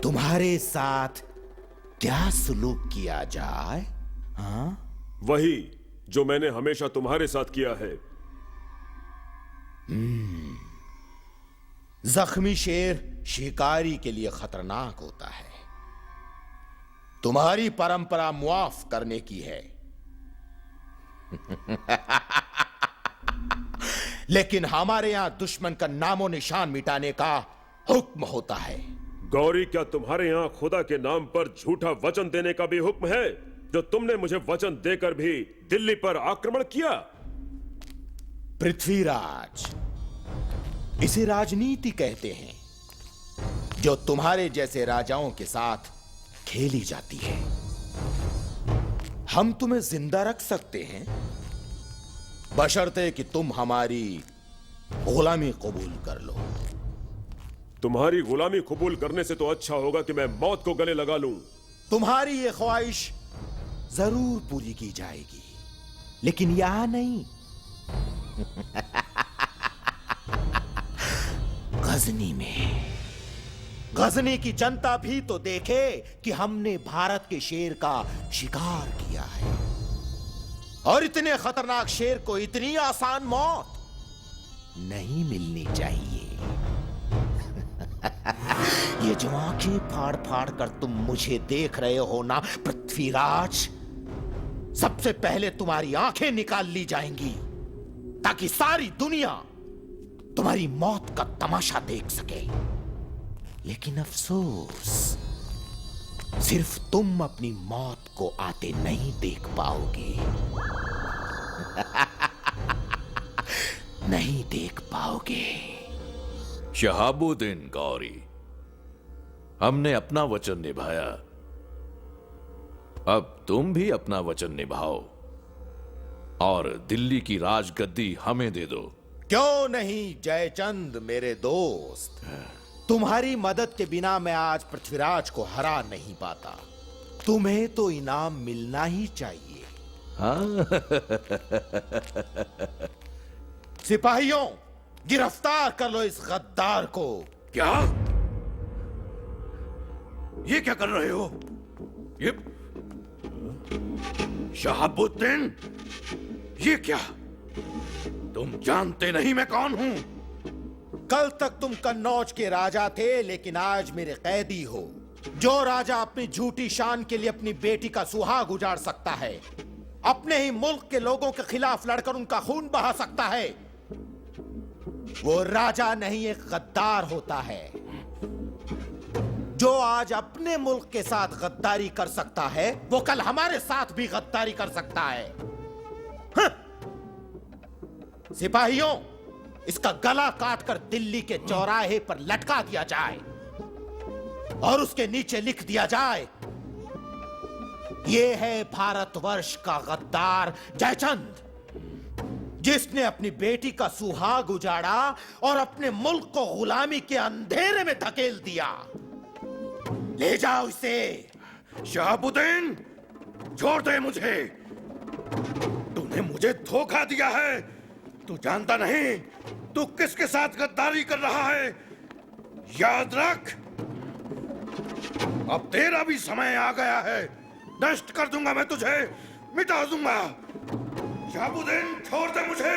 तुम्हारे साथ क्या सलूक किया जाए? हाँ? वही जो मैंने हमेशा तुम्हारे साथ किया है। जख्मी शेर शिकारी के लिए खतरनाक होता है। तुम्हारी परंपरा मुआफ करने की है। लेकिन हमारे यहां दुश्मन का नामो निशान मिटाने का हुक्म होता है। गौरी, क्या तुम्हारे यहाँ खुदा के नाम पर झूठा वचन देने का भी हुक्म है, जो तुमने मुझे वचन देकर भी दिल्ली पर आक्रमण किया? पृथ्वीराज, इसे राजनीति कहते हैं, जो तुम्हारे जैसे राजाओं के साथ खेली जाती है। हम तुम्हें जिंदा रख सकते हैं, बशर्ते कि तुम हमारी गुलामी कबूल कर लो। तुम्हारी गुलामी कबूल करने से तो अच्छा होगा कि मैं मौत को गले लगा लूं। तुम्हारी ये ख्वाहिश जरूर पूरी की जाएगी, लेकिन यहां नहीं। गजनी में। गजनी की जनता भी तो देखे कि हमने भारत के शेर का शिकार किया है, और इतने खतरनाक शेर को इतनी आसान मौत नहीं मिलनी चाहिए। ये जो आंखें फाड़ फाड़ कर तुम मुझे देख रहे हो ना पृथ्वीराज, सबसे पहले तुम्हारी आंखें निकाल ली जाएंगी ताकि सारी दुनिया तुम्हारी मौत का तमाशा देख सके। लेकिन अफसोस, सिर्फ तुम अपनी मौत को आते नहीं देख पाओगे। नहीं देख पाओगे। शहाबुद्दीन गौरी, हमने अपना वचन निभाया, अब तुम भी अपना वचन निभाओ और दिल्ली की राजगद्दी हमें दे दो। क्यों नहीं जयचंद मेरे दोस्त, तुम्हारी मदद के बिना मैं आज पृथ्वीराज को हरा नहीं पाता। तुम्हें तो इनाम मिलना ही चाहिए। हाँ? सिपाहियों, गिरफ्तार कर लो इस गद्दार को। क्या? ये क्या कर रहे हो? ये शहाबुद्दीन, ये क्या? तुम जानते नहीं मैं कौन हूं? कल तक तुम कन्नौज के राजा थे, लेकिन आज मेरे कैदी हो। जो राजा अपनी झूठी शान के लिए अपनी बेटी का सुहाग उजाड़ सकता है, अपने ही मुल्क के लोगों के खिलाफ लड़कर उनका खून बहा सकता है, वो राजा नहीं एक गद्दार होता है। जो आज अपने मुल्क के साथ गद्दारी कर सकता है, वो कल हमारे साथ भी गद्दारी कर सकता है। हाँ। सिपाहियों, इसका गला काटकर दिल्ली के चौराहे पर लटका दिया जाए और उसके नीचे लिख दिया जाए, ये है भारतवर्ष का गद्दार जयचंद, जिसने अपनी बेटी का सुहाग उजाड़ा और अपने मुल्क को गुलामी के अंधेरे में धकेल दिया। ले जाओ इसे। शहाबुद्दीन, छोड़ दे मुझे। तूने मुझे धोखा दिया है। तू जानता नहीं तू किसके साथ गद्दारी कर रहा है। याद रख, अब तेरा भी समय आ गया है। नष्ट कर दूंगा मैं तुझे, मिटा दूंगा। शहाबुद्दीन, छोड़ दे मुझे।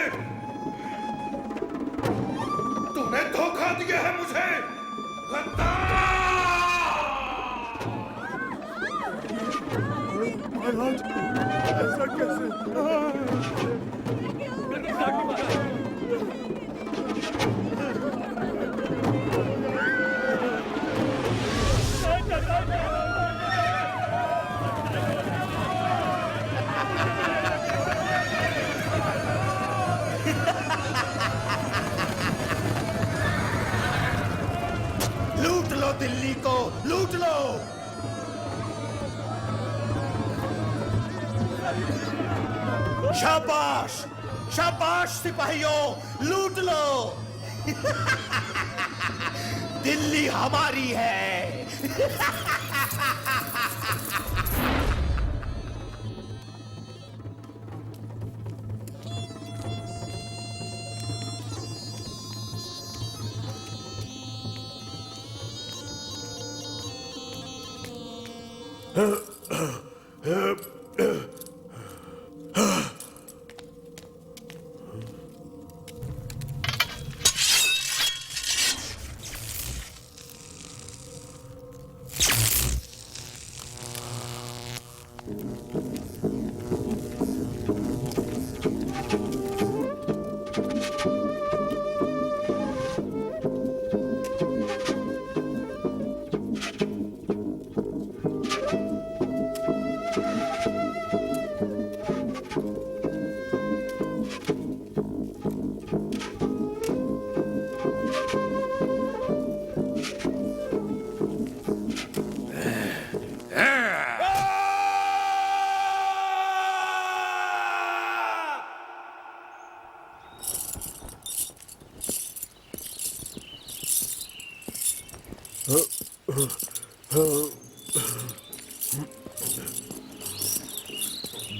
तूने धोखा दिया है मुझे, गद्दार! महाराज, ऐसा कैसे? लूट लो दिल्ली को, लूट लो। शाबाश, शाबाश सिपाहियों, लूट लो। दिल्ली हमारी है।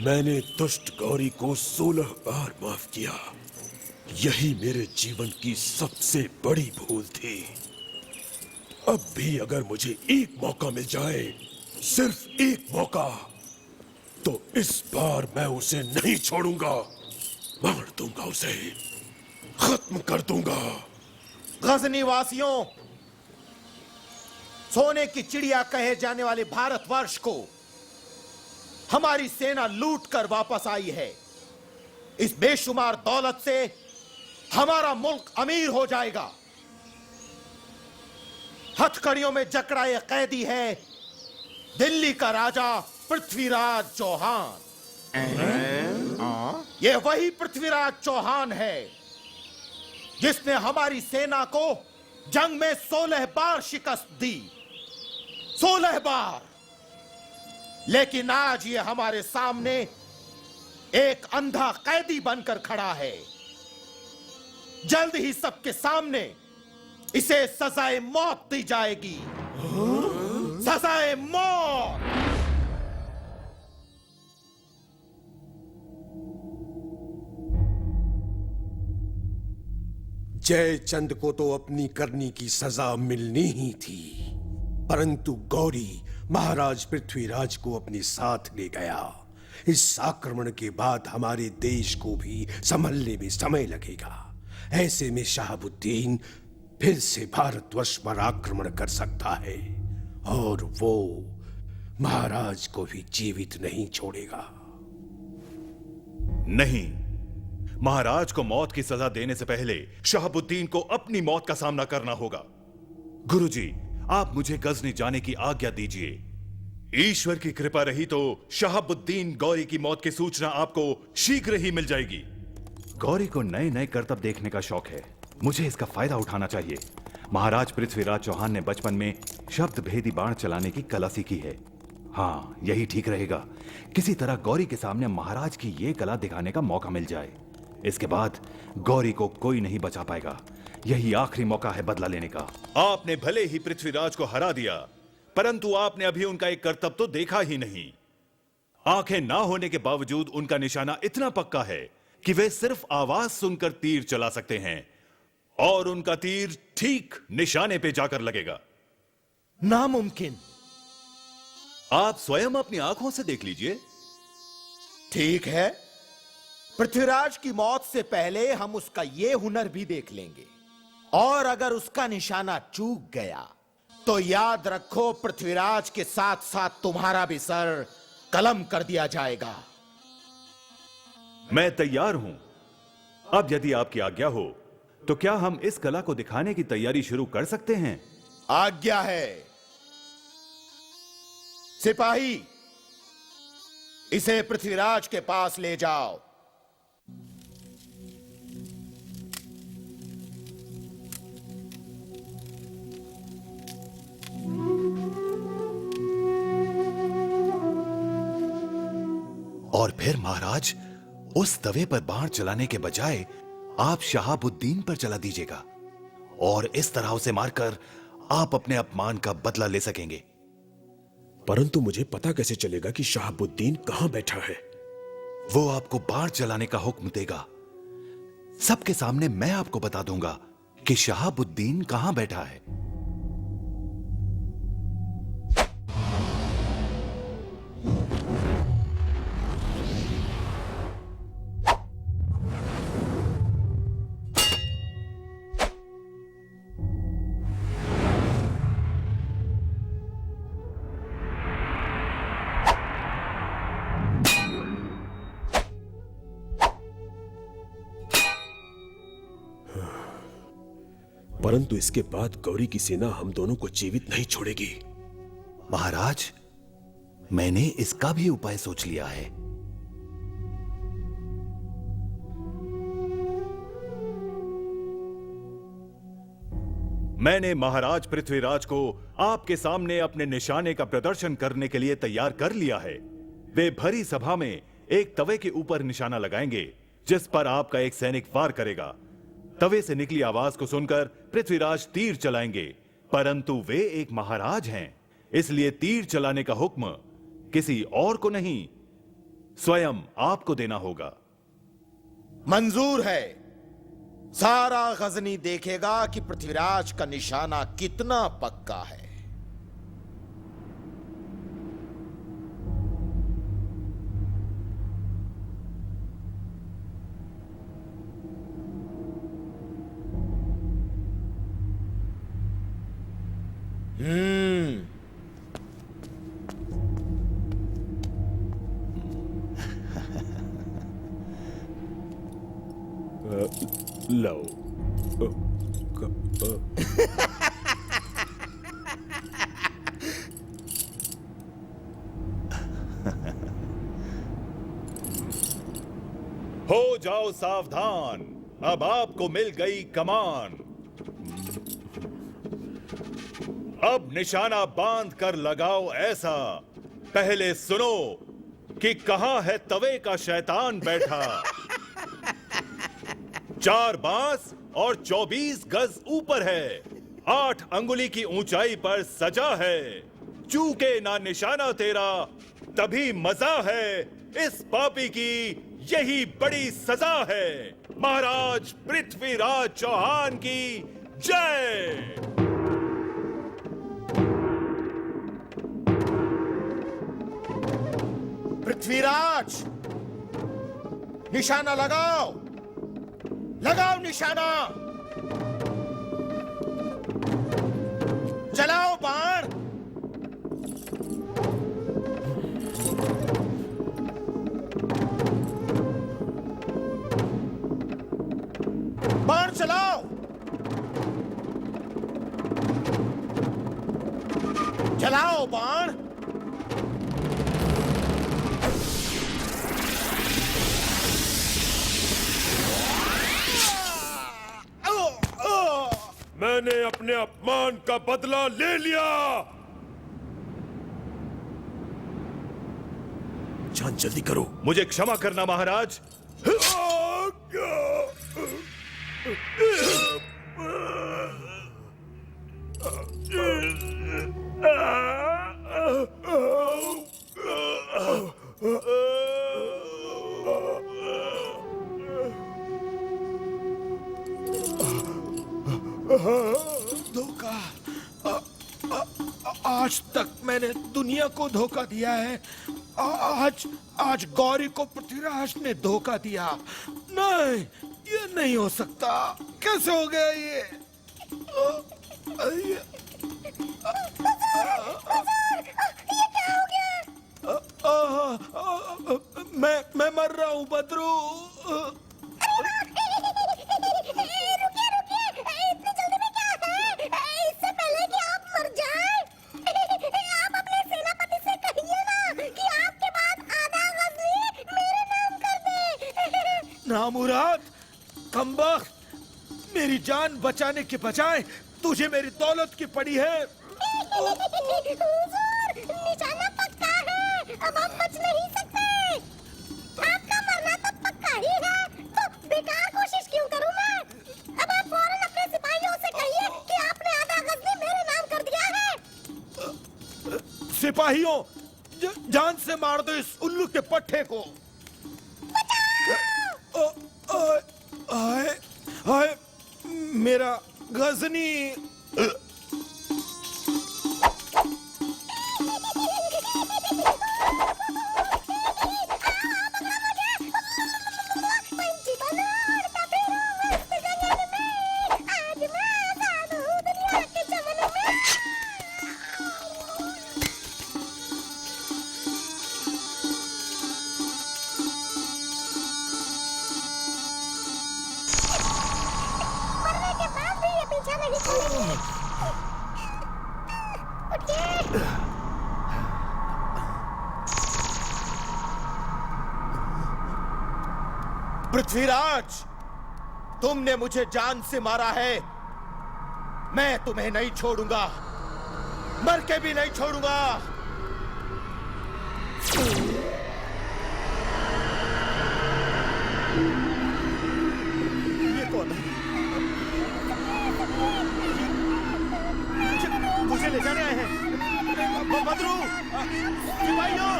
मैंने दुष्ट गौरी को 16 बार माफ किया। यही मेरे जीवन की सबसे बड़ी भूल थी। अब भी अगर मुझे एक मौका मिल जाए, सिर्फ एक मौका, तो इस बार मैं उसे नहीं छोड़ूंगा। मार दूंगा उसे, खत्म कर दूंगा। गजनी वासियों, सोने की चिड़िया कहे जाने वाले भारतवर्ष को हमारी सेना लूट कर वापस आई है। इस बेशुमार दौलत से हमारा मुल्क अमीर हो जाएगा। हथकड़ियों में जकड़ा यह कैदी है दिल्ली का राजा पृथ्वीराज चौहान। यह वही पृथ्वीराज चौहान है जिसने हमारी सेना को जंग में 16 बार शिकस्त दी, 16 बार। लेकिन आज ये हमारे सामने एक अंधा कैदी बनकर खड़ा है। जल्द ही सबके सामने इसे सजाए मौत दी जाएगी। सजाए मौत। जयचंद को तो अपनी करनी की सजा मिलनी ही थी, परंतु गौरी महाराज पृथ्वीराज को अपने साथ ले गया। इस आक्रमण के बाद हमारे देश को भी संभलने में समय लगेगा। ऐसे में शहाबुद्दीन फिर से भारतवर्ष पर आक्रमण कर सकता है और वो महाराज को भी जीवित नहीं छोड़ेगा। नहीं, महाराज को मौत की सजा देने से पहले शहाबुद्दीन को अपनी मौत का सामना करना होगा। गुरुजी, आप मुझे गजनी जाने की आज्ञा दीजिए। ईश्वर की कृपा रही तो शहाबुद्दीन गौरी की मौत की सूचना आपको शीघ्र ही मिल जाएगी। गौरी को नए नए करतब देखने का शौक है, मुझे इसका फायदा उठाना चाहिए। महाराज पृथ्वीराज चौहान ने बचपन में शब्द भेदी बाण चलाने की कला सीखी है। हाँ, यही ठीक रहेगा। किसी तरह गौरी के सामने महाराज की ये कला दिखाने का मौका मिल जाए। इसके बाद गौरी को कोई नहीं बचा पाएगा। यही आखिरी मौका है बदला लेने का। आपने भले ही पृथ्वीराज को हरा दिया, परंतु आपने अभी उनका एक करतब तो देखा ही नहीं। आंखें ना होने के बावजूद उनका निशाना इतना पक्का है कि वे सिर्फ आवाज सुनकर तीर चला सकते हैं और उनका तीर ठीक निशाने पे जाकर लगेगा। नामुमकिन। आप स्वयं अपनी आंखों से देख लीजिए। ठीक है, पृथ्वीराज की मौत से पहले हम उसका यह हुनर भी देख लेंगे, और अगर उसका निशाना चूक गया तो याद रखो पृथ्वीराज के साथ साथ तुम्हारा भी सर कलम कर दिया जाएगा। मैं तैयार हूं। अब यदि आपकी आज्ञा हो तो क्या हम इस कला को दिखाने की तैयारी शुरू कर सकते हैं? आज्ञा है। सिपाही, इसे पृथ्वीराज के पास ले जाओ। और फिर महाराज, उस तवे पर बाण चलाने के बजाय आप शहाबुद्दीन पर चला दीजिएगा और इस तरह उसे मारकर आप अपने अपमान का बदला ले सकेंगे। परंतु मुझे पता कैसे चलेगा कि शहाबुद्दीन कहां बैठा है? वो आपको बाण चलाने का हुक्म देगा। सबके सामने मैं आपको बता दूंगा कि शहाबुद्दीन कहां बैठा है। परंतु इसके बाद गौरी की सेना हम दोनों को जीवित नहीं छोड़ेगी। महाराज, मैंने इसका भी उपाय सोच लिया है। मैंने महाराज पृथ्वीराज को आपके सामने अपने निशाने का प्रदर्शन करने के लिए तैयार कर लिया है। वे भरी सभा में एक तवे के ऊपर निशाना लगाएंगे जिस पर आपका एक सैनिक वार करेगा। तवे से निकली आवाज को सुनकर पृथ्वीराज तीर चलाएंगे, परंतु वे एक महाराज हैं, इसलिए तीर चलाने का हुक्म किसी और को नहीं, स्वयं आपको देना होगा। मंजूर है। सारा गजनी देखेगा कि पृथ्वीराज का निशाना कितना पक्का है। लो। हो जाओ सावधान, अब आपको मिल गई कमान। अब निशाना बांध कर लगाओ ऐसा, पहले सुनो कि कहां है तवे का शैतान बैठा। 4 बांस और 24 गज ऊपर है, 8 अंगुली की ऊंचाई पर सजा है। चूके ना निशाना तेरा, तभी मजा है, इस पापी की यही बड़ी सजा है। महाराज पृथ्वीराज चौहान की जय। पृथ्वीराज, निशाना लगाओ, लगाओ निशाना, चलाओ बाण। बाण चलाओ, चलाओ बाण। मैंने अपने अपमान का बदला ले लिया। जान जल्दी करो, मुझे क्षमा करना महाराज। धोखा, आज तक मैंने दुनिया को धोखा दिया है। आज गौरी को पृथ्वीराज ने धोखा दिया। नहीं, ये नहीं हो सकता। कैसे हो गया ये? मैं मर रहा हूँ बद्रू। नामुराद, कमबख्त, मेरी जान बचाने के बजाय तुझे मेरी दौलत की पड़ी है। निशाना पक्का है, अब आप बच नहीं सकते। आपका मरना तो पक्का ही है, तो बेकार कोशिश क्यों करूं मैं? अब आप फौरन अपने सिपाहियों से कहिए कि आपने आधा गजनी मेरे नाम कर दिया है। सिपाहियों, जान से मार दो इस उल्लू के पट्टे को। हाय हाय, मेरा गजनी। पृथ्वीराज, तुमने मुझे जान से मारा है, मैं तुम्हें नहीं छोड़ूंगा, मर के भी नहीं छोड़ूंगा। ये कौन है? मुझे ले जाने आए हैं। बद्रू, सिपाहियों,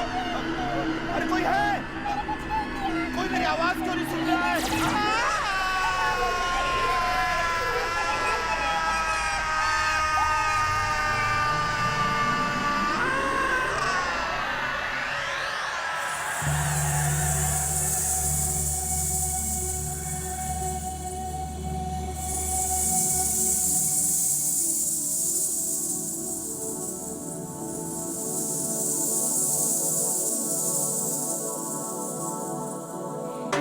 अरे कोई है? कोई मेरी आवाज क्यों नहीं सुन रहा है?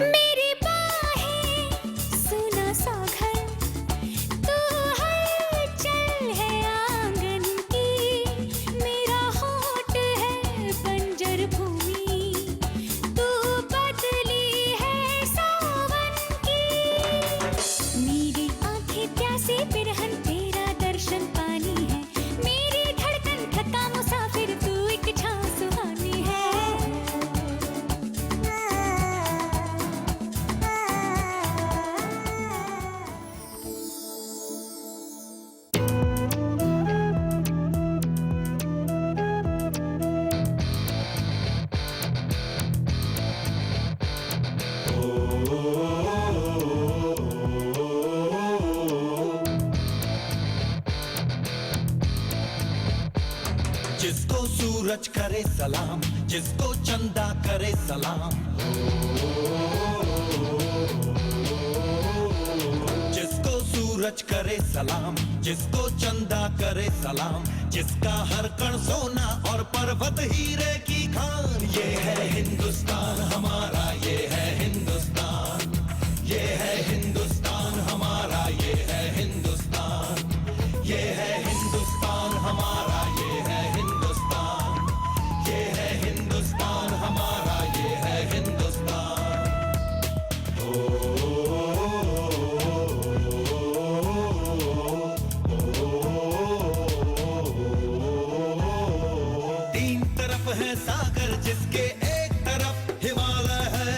मेरी बाहें से पिरहन तेरा दर्शन पानी है, मेरी धड़कन थका मुसाफिर तू एक छाँव सुहानी है। जिसको सूरज करे सलाम, जिसको चंदा करे सलाम, जिसको सूरज करे सलाम, जिसको चंदा करे सलाम, जिसका हर कण सोना और पर्वत हीरे की खान। ये है हिंदुस्तान हमारा, ये है हिंदुस्तान, ये है हिंदुस्तान हमारा, ये है हिंदुस्तान, ये है हिंदुस्तान हमारा, ये है हिंदुस्तान, ये है हिंदुस्तान हमारा, ये है हिंदुस्तान। तीन तरफ है सागर जिसके एक तरफ हिमालय है,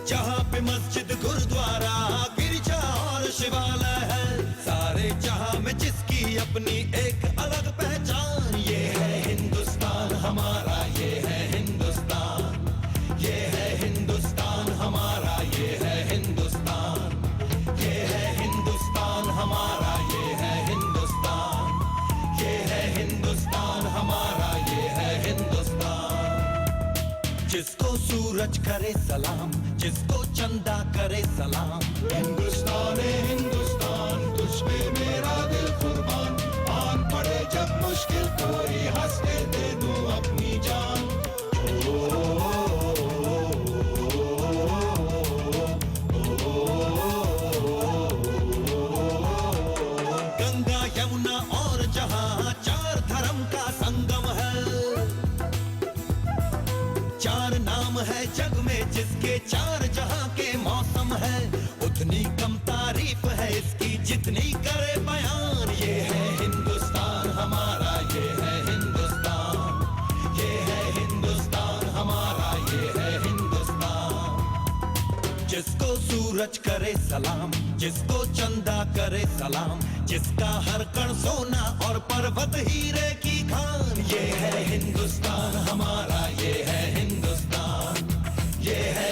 जहाँ पे मस्जिद गुरुद्वारा गिरजा और शिवालय है। सारे जहाँ में जिसकी अपनी एक अलग पहचान। ये है हिंदुस्तान हमारा, ये है हिंदुस्तान, ये है हिंदुस्तान हमारा, ये है हिंदुस्तान, ये है हिंदुस्तान हमारा, ये है हिंदुस्तान, ये है हिंदुस्तान हमारा, ये है हिंदुस्तान। जिसको सूरज करे सलाम, जिसको चंदा करे सलाम। हिंदुस्तान है हिंदुस्तान, तुझ पे मेरा दिल कुर्बान। आन पड़े जब मुश्किल कोई हंस के दे दूं अपनी जान। गंगा यमुना और जहां चार धर्म का संगम है, चार नाम है जग में जिसके चार जहां के मौसम है। उतनी कम तारीफ है इसकी जितनी करे बयान। ये है हिंदुस्तान हमारा, ये है हिंदुस्तान, ये है हिंदुस्तान हमारा, ये है हिंदुस्तान। जिसको सूरज करे सलाम, जिसको चंदा करे सलाम, जिसका हर कण सोना और पर्वत हीरे की खान। ये है हिंदुस्तान हमारा, ये है हिंदुस्तान, ये है